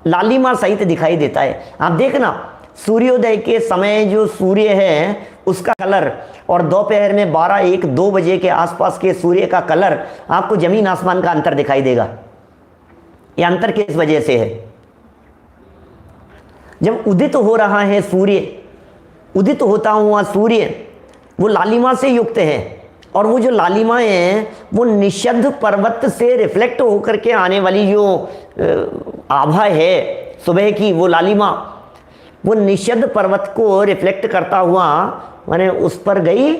लालिमा सहित दिखाई देता है। आप देखना सूर्योदय के समय जो सूर्य है उसका कलर और दोपहर में 12-1-2 बजे के आसपास के सूर्य का कलर आपको जमीन आसमान का अंतर दिखाई देगा। यह अंतर किस वजह से है? जब उदित हो रहा है सूर्य, उदित होता हुआ सूर्य वो लालिमा से युक्त है, और वो जो लालिमाएं हैं वो निषद पर्वत से रिफ्लेक्ट होकर के आने वाली जो आभा है सुबह की, वो लालिमा वो निषद पर्वत को रिफ्लेक्ट करता हुआ माने उस पर गई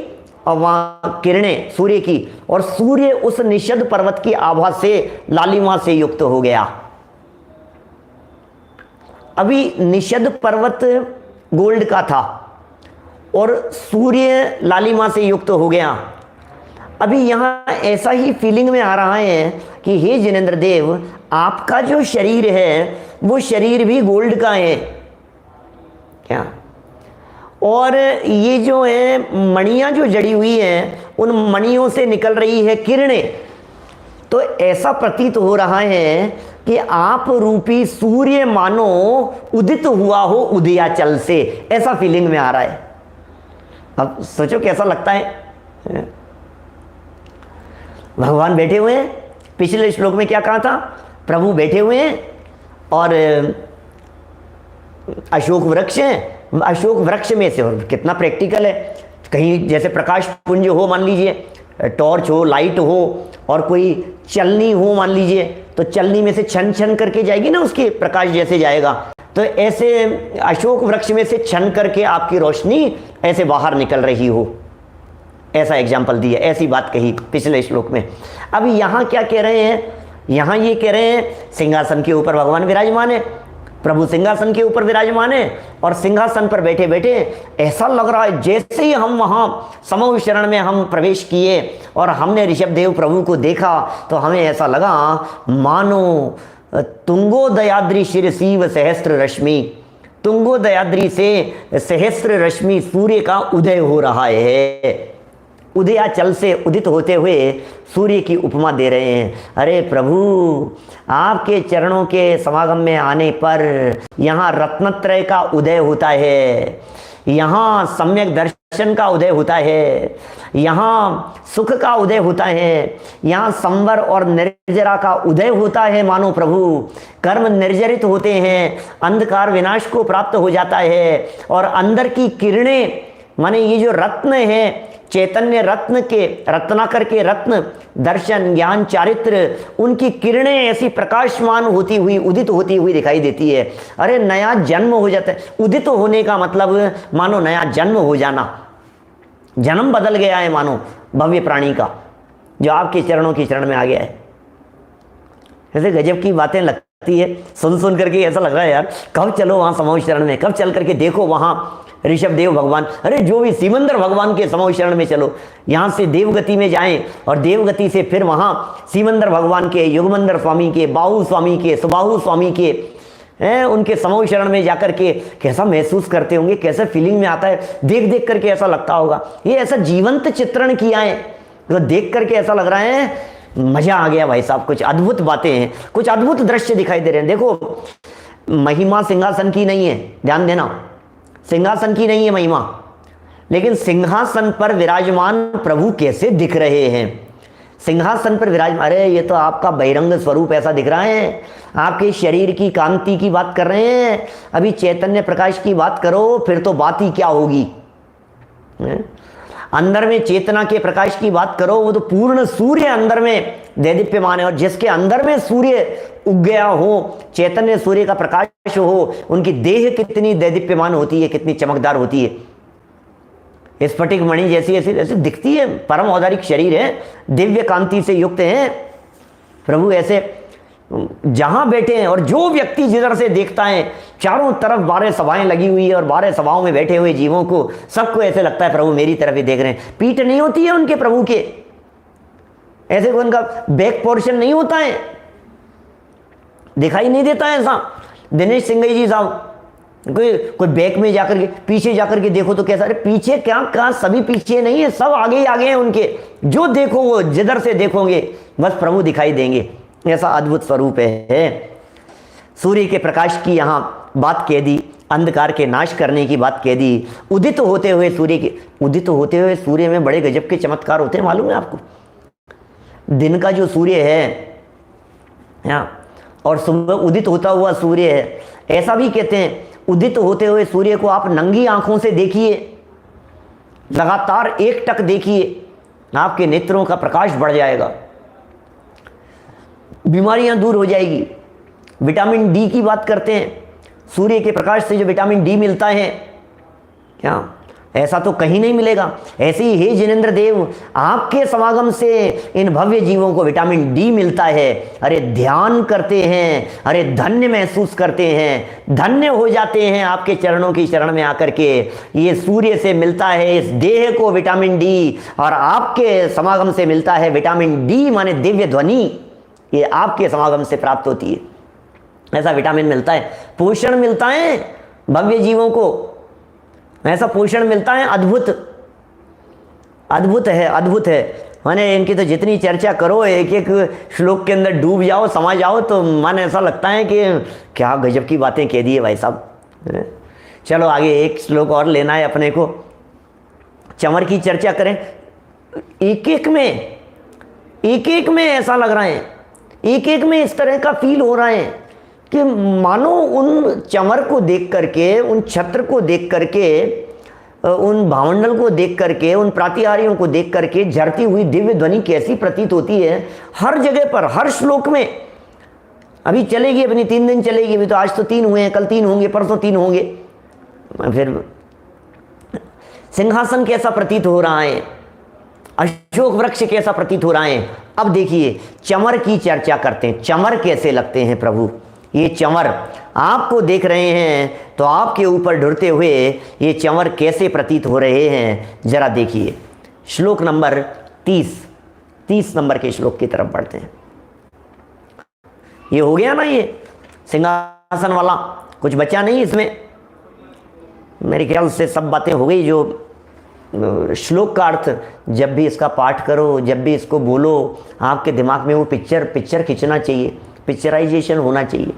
और वहाँ किरणें सूर्य की, और सूर्य उस निषद पर्वत की आभा से लालिमा से युक्त हो गया। अभी निषद पर्वत गोल्ड का था और सूर्य लालिमा से युक्त हो गया। अभी यहाँ ऐसा ही फीलिंग में आ रहा है कि हे जिनेंद्र देव, आपका जो शरीर है वो शरीर भी गोल्ड का है क्या? और ये जो है मणियाँ जो जड़ी हुई हैं उन मणियों से निकल रही है किरणें, तो ऐसा प्रतीत हो रहा है कि आप रूपी सूर्य मानो उदित हुआ हो उदयाचल से, ऐसा फीलिंग में आ रहा है। अब सोचो कैसा लगता है। भगवान बैठे हुए हैं, पिछले श्लोक में क्या कहा था? प्रभु बैठे हुए हैं और अशोक वृक्ष है, अशोक वृक्ष में से, और कितना प्रैक्टिकल है, कहीं जैसे प्रकाश पुंज हो, मान लीजिए टॉर्च हो, लाइट हो, और कोई चलनी हो मान लीजिए, तो चलनी में से छन छन करके जाएगी ना, उसके प्रकाश जैसे जाएगा, तो ऐसे अशोक वृक्ष में से छन करके आपकी रोशनी ऐसे बाहर निकल रही हो, ऐसा एग्जाम्पल दिया, ऐसी बात कही पिछले श्लोक में। अब यहाँ क्या कह रहे हैं? यहाँ ये कह रहे हैं सिंहासन के ऊपर भगवान विराजमान है, प्रभु सिंहासन के ऊपर विराजमान है, और सिंहासन पर बैठे बैठे ऐसा लग रहा है जैसे ही हम वहाँ समूह शरण में हम प्रवेश किए और हमने ऋषभ देव प्रभु को देखा तो हमें ऐसा लगा मानो तुंगोदयाद्रि शिरसीव सहस्त्र रश्मि, तुंगोदयाद्रि से सहस्त्र रश्मि सूर्य का उदय हो रहा है। उदयाचल से उदित होते हुए सूर्य की उपमा दे रहे हैं। अरे प्रभु, आपके चरणों के समागम में आने पर यहाँ रत्नत्रय का उदय होता है, यहाँ सम्यक दर्शन का उदय होता है, यहाँ सुख का उदय होता है, यहाँ संवर और निर्जरा का उदय होता है। मानो प्रभु कर्म निर्जरित होते हैं, अंधकार विनाश को प्राप्त हो जाता है, और अंदर की किरणें माने ये जो रत्न है, चैतन्य रत्न के, रत्नाकर के रत्न दर्शन ज्ञान चारित्र, उनकी किरणें ऐसी प्रकाशमान होती हुई उदित होती हुई दिखाई देती है। अरे नया जन्म हो जाता है। उदित होने का मतलब मानो नया जन्म हो जाना, जन्म बदल गया है मानो भव्य प्राणी का, जो आपके चरणों की शरण में आ गया है। ऐसे गजब की बातें लगती है, सुन सुन करके ऐसा लग रहा है यार कब चलो वहाँ समूह शरण में, कब चल करके देखो वहाँ ऋषभ देव भगवान, अरे जो भी सिमंदर भगवान के समूह शरण में चलो, यहाँ से देवगति में जाएं और देवगति से फिर वहाँ सिमंदर भगवान के, युगमंदर स्वामी के, बाहु स्वामी के, सुबाहु स्वामी के हैं, उनके समूह शरण में जाकर के कैसा महसूस करते होंगे, कैसा फीलिंग में आता है, देख देख करके ऐसा लगता होगा। ये ऐसा जीवंत चित्रण किया है, तो देख करके ऐसा लग रहा है मजा आ गया भाई साहब, कुछ अद्भुत बातें हैं, कुछ अद्भुत दृश्य दिखाई दे रहे हैं। देखो महिमा सिंहासन की नहीं है, ध्यान देना, सिंहासन की नहीं है महिमा, लेकिन सिंहासन पर विराजमान प्रभु कैसे दिख रहे हैं। सिंहासन पर विराजमान। अरे ये तो आपका बहिरंग स्वरूप ऐसा दिख रहा है, आपके शरीर की कांति की बात कर रहे हैं। अभी चैतन्य प्रकाश की बात करो, फिर तो बात ही क्या होगी। अंदर में चेतना के प्रकाश की बात करो, वो तो पूर्ण सूर्य अंदर में दैदीप्यमान है। और जिसके अंदर में सूर्य उग गया हो, चैतन्य सूर्य का प्रकाश हो, उनकी देह कितनी दैदीप्यमान होती है, कितनी चमकदार होती है। स्फटिक मणि जैसी ऐसी ऐसी दिखती है, परम औदारिक शरीर है, दिव्य कांति से युक्त है प्रभु। ऐसे जहां बैठे हैं और जो व्यक्ति जिधर से देखता है, चारों तरफ 12 सभाएं लगी हुई है और 12 सभाओं में बैठे हुए जीवों को सबको ऐसे लगता है प्रभु मेरी तरफ ही देख रहे हैं। पीठ नहीं होती है उनके प्रभु के, ऐसे कोई उनका बैक पोर्शन नहीं होता है, दिखाई नहीं देता है ऐसा। दिनेश सिंघई जी साहब, कोई बैक में जाकर के, पीछे जाकर के देखो तो कैसा, अरे पीछे क्या कहा, सभी पीछे नहीं है, सब आगे ही आगे हैं उनके। जो देखो वो जिधर से देखोगे बस प्रभु दिखाई देंगे, ऐसा अद्भुत स्वरूप है। सूर्य के प्रकाश की यहाँ बात कह दी, अंधकार के नाश करने की बात कह दी। उदित होते हुए सूर्य के, उदित होते हुए सूर्य में बड़े गजब के चमत्कार होते हैं, मालूम है आपको। दिन का जो सूर्य है और सुबह उदित होता हुआ सूर्य है, ऐसा भी कहते हैं उदित होते हुए सूर्य को आप नंगी आंखों से देखिए, लगातार एक टक देखिए, आपके नेत्रों का प्रकाश बढ़ जाएगा, बीमारियां दूर हो जाएगी। विटामिन डी की बात करते हैं, सूर्य के प्रकाश से जो विटामिन डी मिलता है, क्या ऐसा तो कहीं नहीं मिलेगा। ऐसे ही हे जिनेंद्र देव, आपके समागम से इन भव्य जीवों को विटामिन डी मिलता है। अरे ध्यान करते हैं, अरे धन्य महसूस करते हैं, धन्य हो जाते हैं आपके चरणों की शरण में आकर के। ये सूर्य से मिलता है इस देह को विटामिन डी, और आपके समागम से मिलता है विटामिन डी माने दिव्य ध्वनि, ये आपके समागम से प्राप्त होती है। ऐसा विटामिन मिलता है, पोषण मिलता है भव्य जीवों को, ऐसा पोषण मिलता है। अद्भुत अद्भुत है, अद्भुत है। माने इनकी तो जितनी चर्चा करो, एक एक श्लोक के अंदर डूब जाओ, समा जाओ, तो मन ऐसा लगता है कि क्या गजब की बातें कह दी है भाई साहब। चलो आगे एक श्लोक और लेना है अपने को, चंवर की चर्चा करें। एक एक में ऐसा लग रहा है, एक एक में इस तरह का फील हो रहा है कि मानो उन चंवर को देख करके, उन छत्र को देख करके, उन भावंडल को देख करके, उन प्रातिहारियों को देख करके झरती हुई दिव्य ध्वनि कैसी प्रतीत होती है हर जगह पर, हर श्लोक में। अभी चलेगी, अपनी 3 दिन चलेगी, अभी तो आज तो 3 हुए हैं, कल 3 होंगे, परसों 3 होंगे। फिर सिंहासन कैसा प्रतीत हो रहा है, अशोक वृक्ष कैसा प्रतीत हो रहा है। अब देखिए चंवर की चर्चा करते हैं, चंवर कैसे लगते हैं प्रभु। ये चंवर आपको देख रहे हैं तो आपके ऊपर ढुरते हुए ये चंवर कैसे प्रतीत हो रहे हैं, जरा देखिए। श्लोक नंबर 30 नंबर के श्लोक की तरफ बढ़ते हैं। ये हो गया ना, ये सिंहासन वाला, कुछ बचा नहीं इसमें। मेरे ख्याल से सब बातें हो गई। जो श्लोक का अर्थ, जब भी इसका पाठ करो, जब भी इसको बोलो, आपके दिमाग में वो पिक्चर खींचना चाहिए, पिक्चराइजेशन होना चाहिए।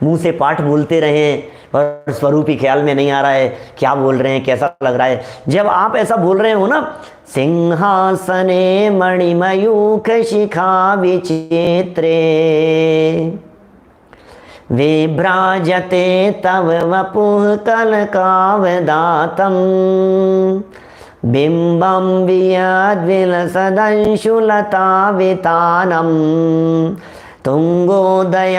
मुंह से पाठ बोलते रहें और स्वरूप ही ख्याल में नहीं आ रहा है, क्या बोल रहे हैं, कैसा लग रहा है। जब आप ऐसा बोल रहे हो ना, सिंहासने मणिमयूख शिखा विचित्रे विभ्राजते तव वपुः कनकावदातं बिंबं वियद्विलसदंशुलतावितानं तुंगोदयादृशिरसीव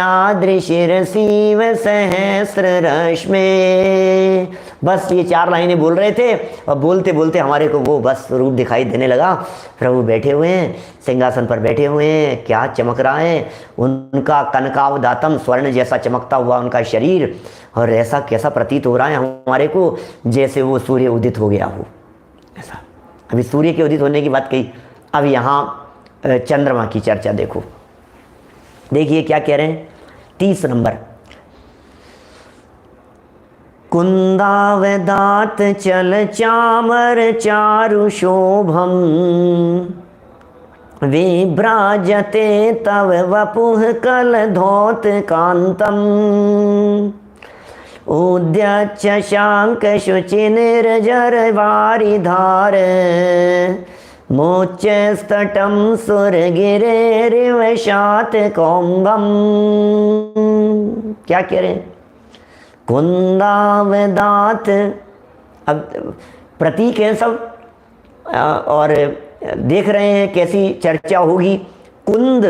सहस्ररश्मे। बस ये 4 लाइनें बोल रहे थे और बोलते बोलते हमारे को वो बस रूप दिखाई देने लगा। प्रभु बैठे हुए हैं, सिंहासन पर बैठे हुए हैं, क्या चमक रहा है उनका कनकावदातम, स्वर्ण जैसा चमकता हुआ उनका शरीर, और ऐसा कैसा प्रतीत हो रहा है हमारे को जैसे वो सूर्य उदित हो गया हो। ऐसा अभी सूर्य के उदित होने की बात कही, अब यहाँ चंद्रमा की चर्चा देखो। देखिए क्या कह रहे हैं, 30 नंबर। कुंदावदात चल चामर चारु शोभम विभ्राजते तव वपुः कलधौत कांतम उद्यच्च शांक शुचि निर्जर वारिधार मोचस्तटम सुरगिरेरिवशात कौम्भम। क्या कह रहे हैं? कुंदावदात। अब प्रतीक है सब, और देख रहे हैं कैसी चर्चा होगी। कुंद,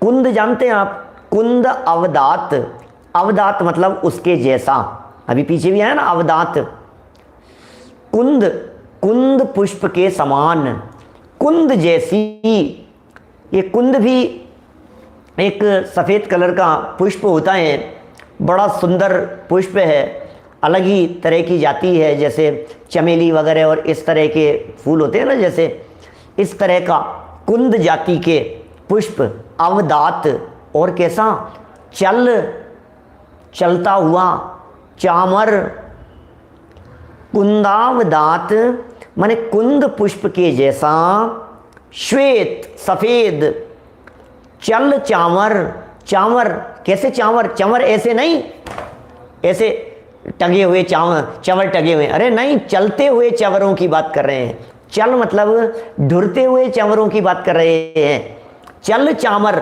कुंद जानते हैं आप? कुंद अवदात, अवदात मतलब उसके जैसा। अभी पीछे भी है ना अवदात। कुंद, कुंद पुष्प के समान, कुंद जैसी। ये कुंद भी एक सफ़ेद कलर का पुष्प होता है, बड़ा सुंदर पुष्प है, अलग ही तरह की जाति है, जैसे चमेली वगैरह और इस तरह के फूल होते हैं ना, जैसे इस तरह का कुंद जाति के पुष्प अवदात। और कैसा? चलता हुआ चामर। कुंदावदात माने कुंद पुष्प के जैसा, श्वेत सफेद, चल चामर। चामर कैसे? चामर, चमर ऐसे नहीं, ऐसे टंगे हुए चंवर टंगे हुए, अरे नहीं, चलते हुए चंवरों की बात कर रहे हैं। चल मतलब ढुरते हुए चंवरों की बात कर रहे हैं। चल चामर,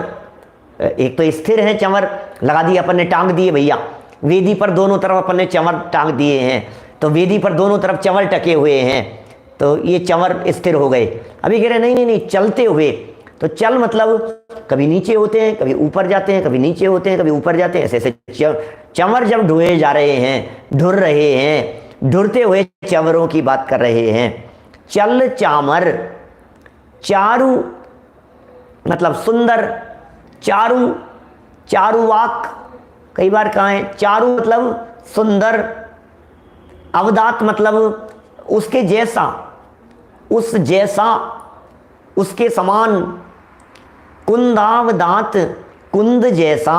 एक तो स्थिर है चंवर, लगा दिए अपन ने, टांग दिए भैया वेदी पर, दोनों तरफ अपन ने चंवर टांग दिए हैं, तो वेदी पर दोनों तरफ चंवर टके हुए हैं, तो ये चंवर स्थिर हो गए। अभी कह रहे नहीं नहीं नहीं, चलते हुए। तो चल मतलब कभी नीचे होते हैं, कभी ऊपर जाते हैं, कभी नीचे होते हैं, कभी ऊपर जाते हैं, ऐसे ऐसे चंवर जब ढोए जा रहे हैं, ढुर रहे हैं, ढुरते हुए चंवरों की बात कर रहे हैं। चल चामर, चारु मतलब सुंदर, चारु, चारुवाक कई बार कहा है। चारु मतलब सुंदर, अवदात मतलब उसके जैसा, उस जैसा, उसके समान। कुंदावदात कुंद जैसा,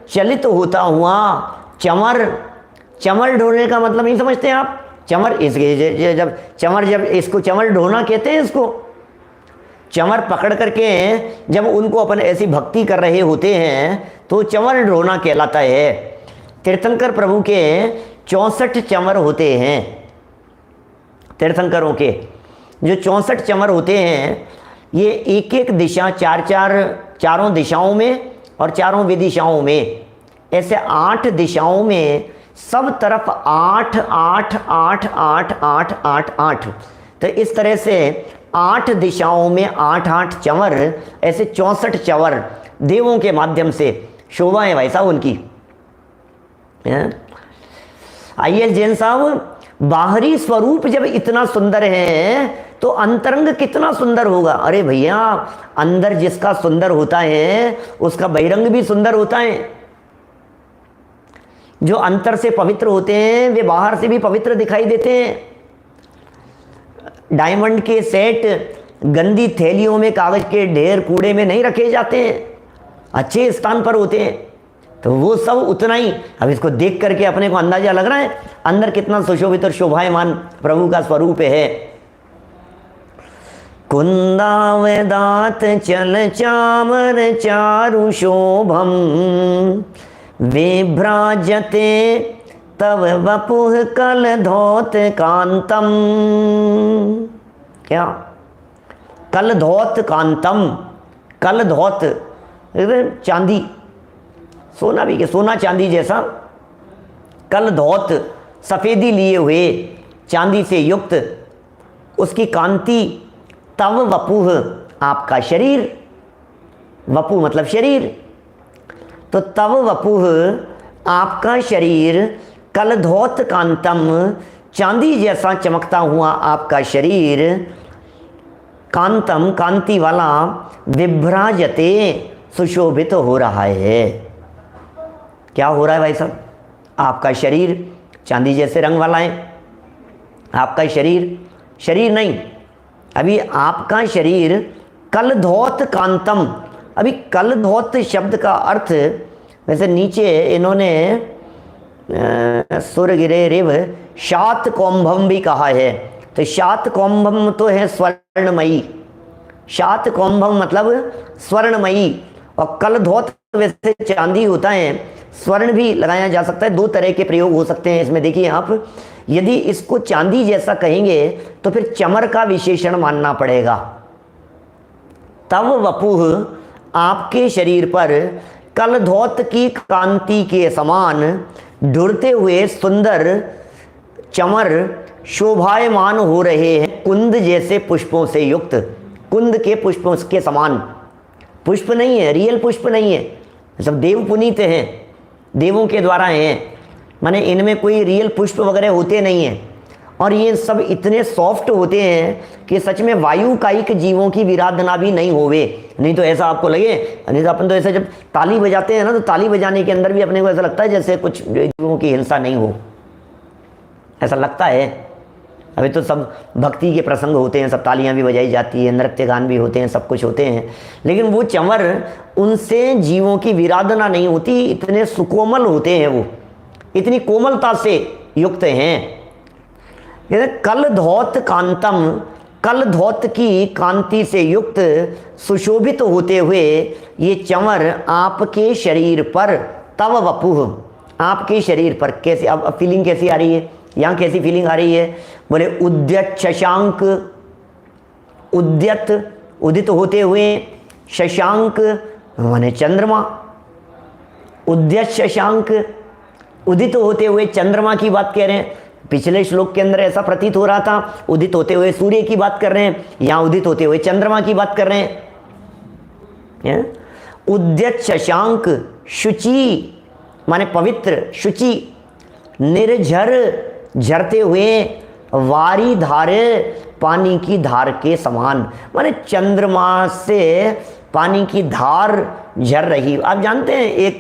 चलित होता हुआ चमर। चमर ढोने का मतलब नहीं समझते आप? चमर इसके जब इसको चमर ढोना कहते हैं इसको। चमर पकड़ करके जब उनको अपन ऐसी भक्ति कर रहे होते हैं तो चमर ढोना कहलाता है। तीर्थंकर प्रभु के 64 चमर होते हैं। तीर्थंकरों के जो 64 चमर होते हैं, ये एक एक दिशा, चारों दिशाओं में और चारों विदिशाओं में, ऐसे 8 दिशाओं में सब तरफ 8 8 8 8 8 8 8। तो इस तरह से 8 दिशाओं में 8 8 चंवर, ऐसे 64 चंवर देवों के माध्यम से शोभा है भाई साहब उनकी। आइए जैन साहब, बाहरी स्वरूप जब इतना सुंदर है तो अंतरंग कितना सुंदर होगा। अरे भैया, अंदर जिसका सुंदर होता है उसका बहिरंग भी सुंदर होता है। जो अंतर से पवित्र होते हैं वे बाहर से भी पवित्र दिखाई देते हैं। डायमंड के सेट गंदी थैलियों में, कागज के ढेर कूड़े में नहीं रखे जाते हैं, अच्छे स्थान पर होते हैं। तो वो सब उतना ही, अब इसको देख करके अपने को अंदाजा लग रहा है अंदर कितना सुशोभित और शोभायमान प्रभु का स्वरूप है। कुंदावदात चल चामर चारु शोभम, विभ्राजते तव वपुः कल धौत कांतम। क्या? कल धौत कांतम, कल धौत चांदी, सोना भी क्या, सोना चांदी जैसा। कल धौत सफेदी लिए हुए, चांदी से युक्त, उसकी कांति। तव वपुः आपका शरीर, वपु मतलब शरीर, तो तव वपुः आपका शरीर, कल धौत कांतम चांदी जैसा चमकता हुआ आपका शरीर, कांतम कांति वाला, विभ्राजते सुशोभित हो रहा है। क्या हो रहा है भाई साहब? आपका शरीर चांदी जैसे रंग वाला है। आपका शरीर, शरीर नहीं, अभी आपका शरीर कल धौत कांतम। अभी कल धौत शब्द का अर्थ वैसे नीचे इन्होंने सुर गिरे रिव शात कौम्भम भी कहा है। तो शात कौम्भम तो है स्वर्णमयी, शात कौम्भम मतलब स्वर्णमयी, और कल धौत वैसे चांदी होता है, स्वर्ण भी लगाया जा सकता है। दो तरह के प्रयोग हो सकते हैं इसमें। देखिए आप, यदि इसको चांदी जैसा कहेंगे तो फिर चमर का विशेषण मानना पड़ेगा। तव वपुः आपके शरीर पर कलधौत की कांति के समान ढुरते हुए सुंदर चमर शोभायमान हो रहे हैं, कुंद जैसे पुष्पों से युक्त। कुंद के पुष्पों के समान, पुष्प नहीं है, रियल पुष्प नहीं है, सब देव पुनीत हैं, देवों के द्वारा हैं, माने इनमें कोई रियल पुष्प वगैरह होते नहीं हैं। और ये सब इतने सॉफ्ट होते हैं कि सच में वायु कायिक जीवों की विराधना भी नहीं होवे। नहीं तो ऐसा आपको लगे, नहीं तो अपन तो ऐसे जब ताली बजाते हैं ना, तो ताली बजाने के अंदर भी अपने को ऐसा लगता है जैसे कुछ जीवों की हिंसा नहीं हो, ऐसा लगता है। अभी तो सब भक्ति के प्रसंग होते हैं, सब तालियां भी बजाई जाती है, नृत्य गान भी होते हैं, सब कुछ होते हैं, लेकिन वो चंवर उनसे जीवों की विराधना नहीं होती, इतने सुकोमल होते हैं, वो इतनी कोमलता से युक्त हैं। कल धौत कांतम, कल धौत की कांति से युक्त सुशोभित होते हुए ये चंवर आपके शरीर पर, तव वपुः आपके शरीर पर कैसे, अब फीलिंग कैसी आ रही है, यहाँ कैसी फीलिंग आ रही है, बोले उद्यत शशांक, उद्यत उदित होते हुए, शशांक माने चंद्रमा, उद्यत शशांक उदित होते हुए चंद्रमा की बात कह रहे हैं। पिछले श्लोक के अंदर ऐसा प्रतीत हो रहा था उदित होते हुए सूर्य की बात कर रहे हैं, यहाँ उदित होते हुए चंद्रमा की बात कर रहे हैं। उद्यत शशांक शुचि माने पवित्र, शुचि निर्झर झरते हुए, वारी धारे पानी की धार के समान, माने चंद्रमा से पानी की धार झर रही। आप जानते हैं एक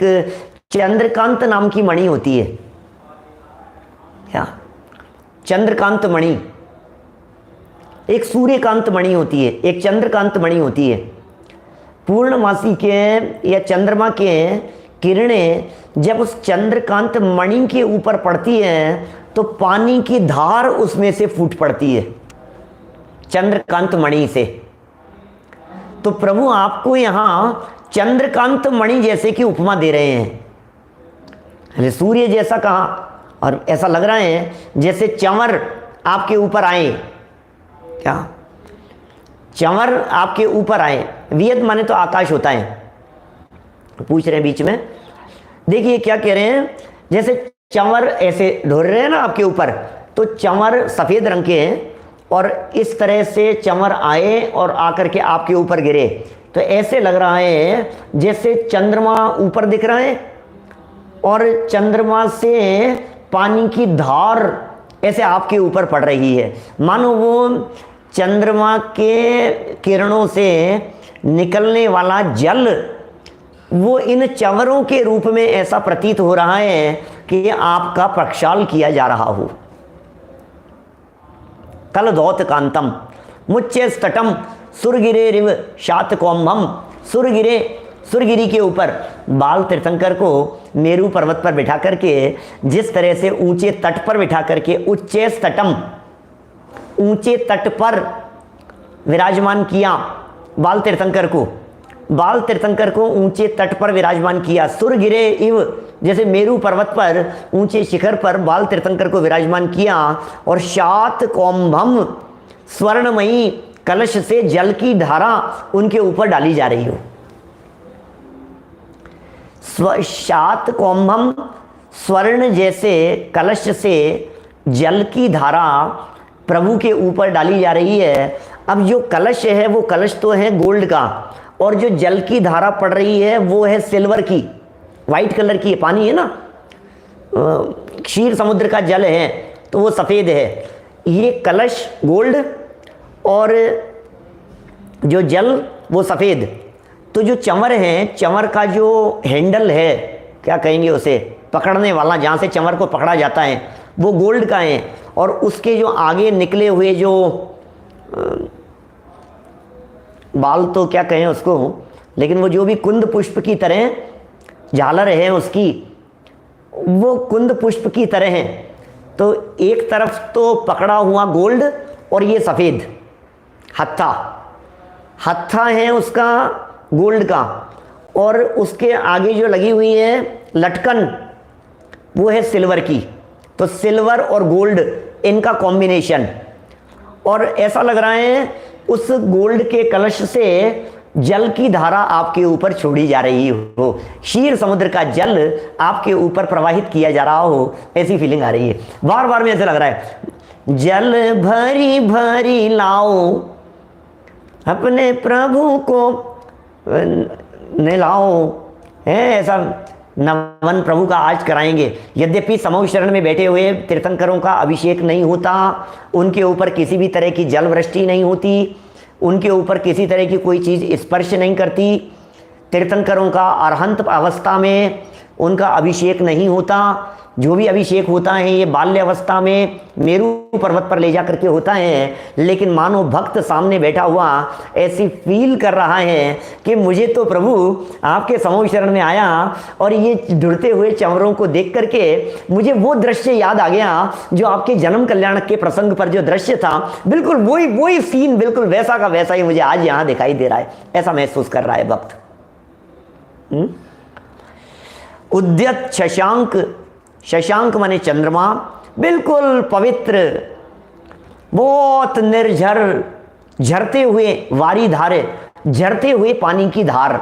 चंद्रकांत नाम की मणि होती है क्या, चंद्रकांत मणि, एक सूर्यकांत मणि होती है, एक चंद्रकांत मणि होती है। पूर्णमासी के या चंद्रमा के किरणें जब उस चंद्रकांत मणि के ऊपर पड़ती है तो पानी की धार उसमें से फूट पड़ती है, चंद्रकांत मणि से। तो प्रभु आपको यहां चंद्रकांत मणि जैसे की उपमा दे रहे हैं। अरे सूर्य जैसा कहा, और ऐसा लग रहा है जैसे चंवर आपके ऊपर आए, क्या चंवर आपके ऊपर आए। वियत माने तो आकाश होता है। पूछ रहे हैं बीच में, देखिए क्या कह रहे हैं, जैसे चंवर ऐसे ढोर रहे हैं ना आपके ऊपर, तो चंवर सफेद रंग के हैं और इस तरह से चंवर आए और आकर के आपके ऊपर गिरे, तो ऐसे लग रहा है जैसे चंद्रमा ऊपर दिख रहा है और चंद्रमा से पानी की धार ऐसे आपके ऊपर पड़ रही है। मानो वो चंद्रमा के किरणों से निकलने वाला जल वो इन चंवरों के रूप में ऐसा प्रतीत हो रहा है कि आपका प्रक्षाल किया जा रहा हो। कलधौत कांतम मुच्चे स्तटम सुरगिरे रिव शात कौम्भम, सुरगिरे, सुरगिरी के ऊपर बाल तीर्थंकर को मेरू पर्वत पर बिठा करके, जिस तरह से ऊंचे तट पर बिठा करके, उच्चे स्तटम ऊंचे तट पर विराजमान किया बाल तीर्थंकर को, बाल तीर्थंकर को ऊंचे तट पर विराजमान किया। सुरगिरे इव जैसे मेरू पर्वत पर ऊंचे शिखर पर बाल तीर्थंकर को विराजमान किया, और शात कौम्भम स्वर्णमयी कलश से जल की धारा उनके ऊपर डाली जा रही हो। शात कौम्भम स्वर्ण जैसे कलश से जल की धारा प्रभु के ऊपर डाली जा रही है। अब जो कलश है वो कलश तो है गोल्ड का, और जो जल की धारा पड़ रही है वो है सिल्वर की, वाइट कलर की। पानी है ना, क्षीर समुद्र का जल है तो वो सफ़ेद है। ये कलश गोल्ड और जो जल वो सफ़ेद। तो जो चंवर है, चंवर का जो हैंडल है, क्या कहेंगे उसे, पकड़ने वाला, जहाँ से चंवर को पकड़ा जाता है, वो गोल्ड का है। और उसके जो आगे निकले हुए जो बाल तो क्या कहें उसको, लेकिन वो जो भी कुंद पुष्प की तरह झालर है उसकी, वो कुंद पुष्प की तरह है। तो एक तरफ तो पकड़ा हुआ गोल्ड और ये सफ़ेद हत्था, हत्था है उसका गोल्ड का, और उसके आगे जो लगी हुई है लटकन वो है सिल्वर की। तो सिल्वर और गोल्ड इनका कॉम्बिनेशन, और ऐसा लग रहा है उस गोल्ड के कलश से जल की धारा आपके ऊपर छोड़ी जा रही हो, क्षीर समुद्र का जल आपके ऊपर प्रवाहित किया जा रहा हो, ऐसी फीलिंग आ रही है। बार बार में ऐसे लग रहा है, जल भरी भरी लाओ अपने प्रभु को नहलाओ, है ऐसा नमन प्रभु का आज कराएंगे। यद्यपि समूह शरण में बैठे हुए तीर्थंकरों का अभिषेक नहीं होता, उनके ऊपर किसी भी तरह की जल वृष्टि नहीं होती, उनके ऊपर किसी तरह की कोई चीज़ स्पर्श नहीं करती, तीर्थंकरों का अरहंत अवस्था में उनका अभिषेक नहीं होता। जो भी अभिषेक होता है ये बाल्य अवस्था में मेरू पर्वत पर ले जा करके होता है, लेकिन मानो भक्त सामने बैठा हुआ ऐसी फील कर रहा है कि मुझे तो प्रभु आपके समूह शरण में आया और ये ढुलते हुए चंवरों को देख करके मुझे वो दृश्य याद आ गया जो आपके जन्म कल्याण के प्रसंग पर जो दृश्य था, बिल्कुल वही सीन, बिल्कुल वैसा का वैसा ही मुझे आज यहाँ दिखाई दे रहा है, ऐसा महसूस कर रहा है भक्त। उद्यत शशांक, शशांक माने चंद्रमा, बिल्कुल पवित्र, बहुत निर्झर, झरते हुए वारी धारे, झरते हुए पानी की धार,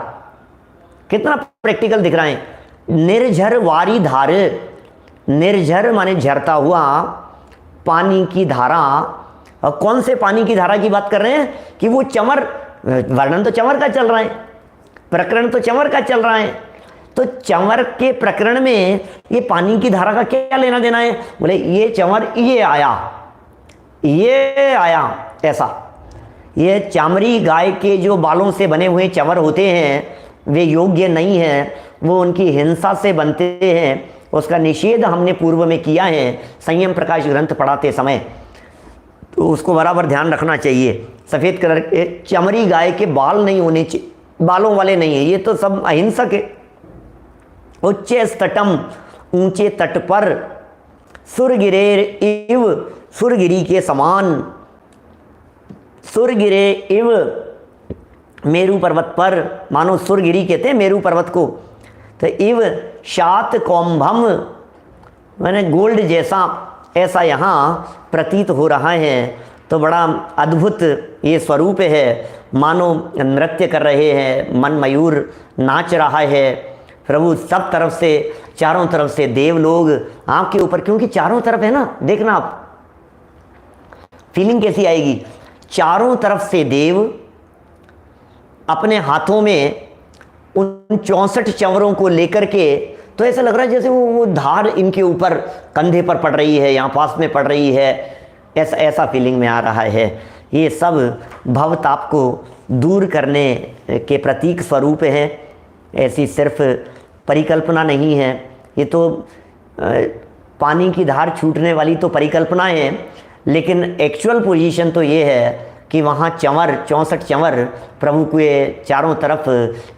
कितना प्रैक्टिकल दिख रहा है। निर्झर वारी धार, निर्झर माने झरता हुआ पानी की धारा। और कौन से पानी की धारा की बात कर रहे हैं कि वो चंवर, वर्णन तो चंवर का चल रहा है, प्रकरण तो चंवर का चल रहा है, तो चंवर के प्रकरण में ये पानी की धारा का क्या लेना देना है? बोले ये चंवर ये आया ऐसा। ये चामड़ी गाय के जो बालों से बने हुए चंवर होते हैं वे योग्य नहीं हैं, वो उनकी हिंसा से बनते हैं, उसका निषेध हमने पूर्व में किया है संयम प्रकाश ग्रंथ पढ़ाते समय, तो उसको बराबर ध्यान रखना चाहिए। सफ़ेद कलर के चमड़ी गाय के बाल नहीं होने चाहिए, बालों वाले नहीं है, ये तो सब अहिंसक है। उच्चे तटम, ऊंचे तट पर, सुरगिरे इव, सुरगिरी के समान, सुरगिरे इव, मेरू पर्वत पर, मानो सुरगिरी कहते हैं मेरू पर्वत को, तो इव शात कौम्भम माने गोल्ड जैसा, ऐसा यहाँ प्रतीत हो रहा है। तो बड़ा अद्भुत ये स्वरूप है, मानो नृत्य कर रहे हैं, मन मयूर नाच रहा है प्रभु। सब तरफ से, चारों तरफ से देव लोग आपके ऊपर, क्योंकि चारों तरफ है ना, देखना आप फीलिंग कैसी आएगी। चारों तरफ से देव अपने हाथों में उन 64 चंवरों को लेकर के, तो ऐसा लग रहा है जैसे वो धार इनके ऊपर कंधे पर पड़ रही है, यहाँ पास में पड़ रही है, ऐसा फीलिंग में आ रहा है। ये सब भवताप को दूर करने के प्रतीक स्वरूप है, ऐसी सिर्फ परिकल्पना नहीं है। ये तो पानी की धार छूटने वाली तो परिकल्पना है, लेकिन एक्चुअल पोजीशन तो ये है कि वहाँ चंवर, 64 चंवर प्रभु के चारों तरफ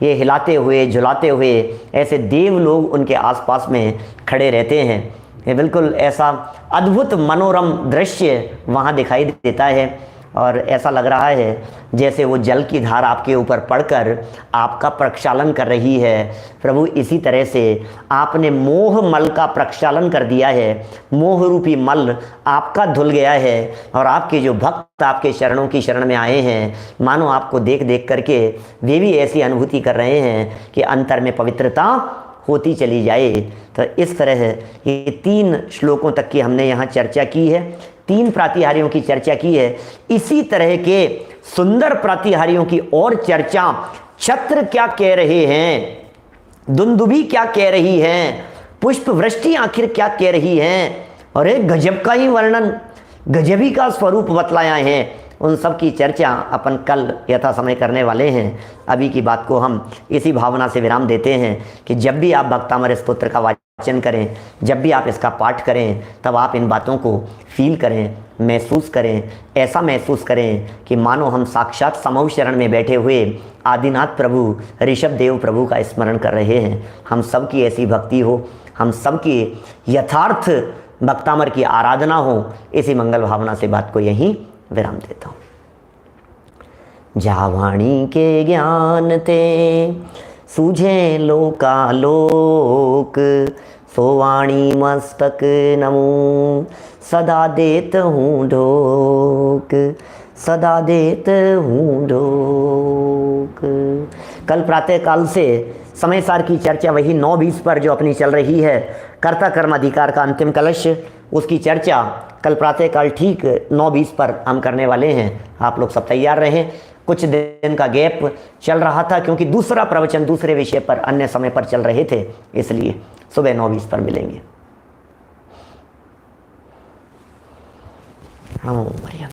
ये हिलाते हुए झुलाते हुए ऐसे देव लोग उनके आसपास में खड़े रहते हैं। ये बिल्कुल ऐसा अद्भुत मनोरम दृश्य वहाँ दिखाई देता है, और ऐसा लग रहा है जैसे वो जल की धार आपके ऊपर पड़कर आपका प्रक्षालन कर रही है। प्रभु इसी तरह से आपने मोह मल का प्रक्षालन कर दिया है, मोह रूपी मल आपका धुल गया है, और आपके जो भक्त आपके शरणों की शरण में आए हैं, मानो आपको देख देख करके वे भी ऐसी अनुभूति कर रहे हैं कि अंतर में पवित्रता होती चली जाए। तो इस तरह ये 3 श्लोकों तक की हमने यहाँ चर्चा की है, 3 प्रातिहार्यों की चर्चा की है। इसी तरह के सुंदर प्रातिहार्यों की और चर्चा छत्र क्या कह रहे हैं, दुंदुभी क्या कह रही हैं, पुष्प वृष्टि आखिर क्या कह रही हैं, और एक गजब का ही वर्णन, गजबी का स्वरूप बतलाया है, उन सब की चर्चा अपन कल यथा समय करने वाले हैं। अभी की बात को हम इसी भावना से विराम देते हैं कि जब भी आप भक्तामृत स्तोत्र का वाचन करें, जब भी आप इसका पाठ करें, तब आप इन बातों को फील करें, महसूस करें, ऐसा महसूस करें कि मानो हम साक्षात समूह शरण में बैठे हुए आदिनाथ प्रभु, ऋषभ देव प्रभु का स्मरण कर रहे हैं। हम सब की ऐसी भक्ति हो, हम सब की यथार्थ भक्तामर की आराधना हो, इसी मंगल भावना से बात को यहीं विराम देता हूँ। जावाणी के ज्ञान ते सूझे लोकालोक, सोवाणी मस्तक नमो, सदा देत हूँ ढोक, सदा देत हूँ ढोक। कल प्रातः काल से समय सार की चर्चा वही 9:20 पर जो अपनी चल रही है, कर्ता कर्म अधिकार का अंतिम कलश, उसकी चर्चा कल प्रातः काल ठीक 9:20 पर हम करने वाले हैं। आप लोग सब तैयार रहें। कुछ दिन का गैप चल रहा था क्योंकि दूसरा प्रवचन दूसरे विषय पर अन्य समय पर चल रहे थे, इसलिए सुबह 9:20 पर मिलेंगे। हाँ भैया।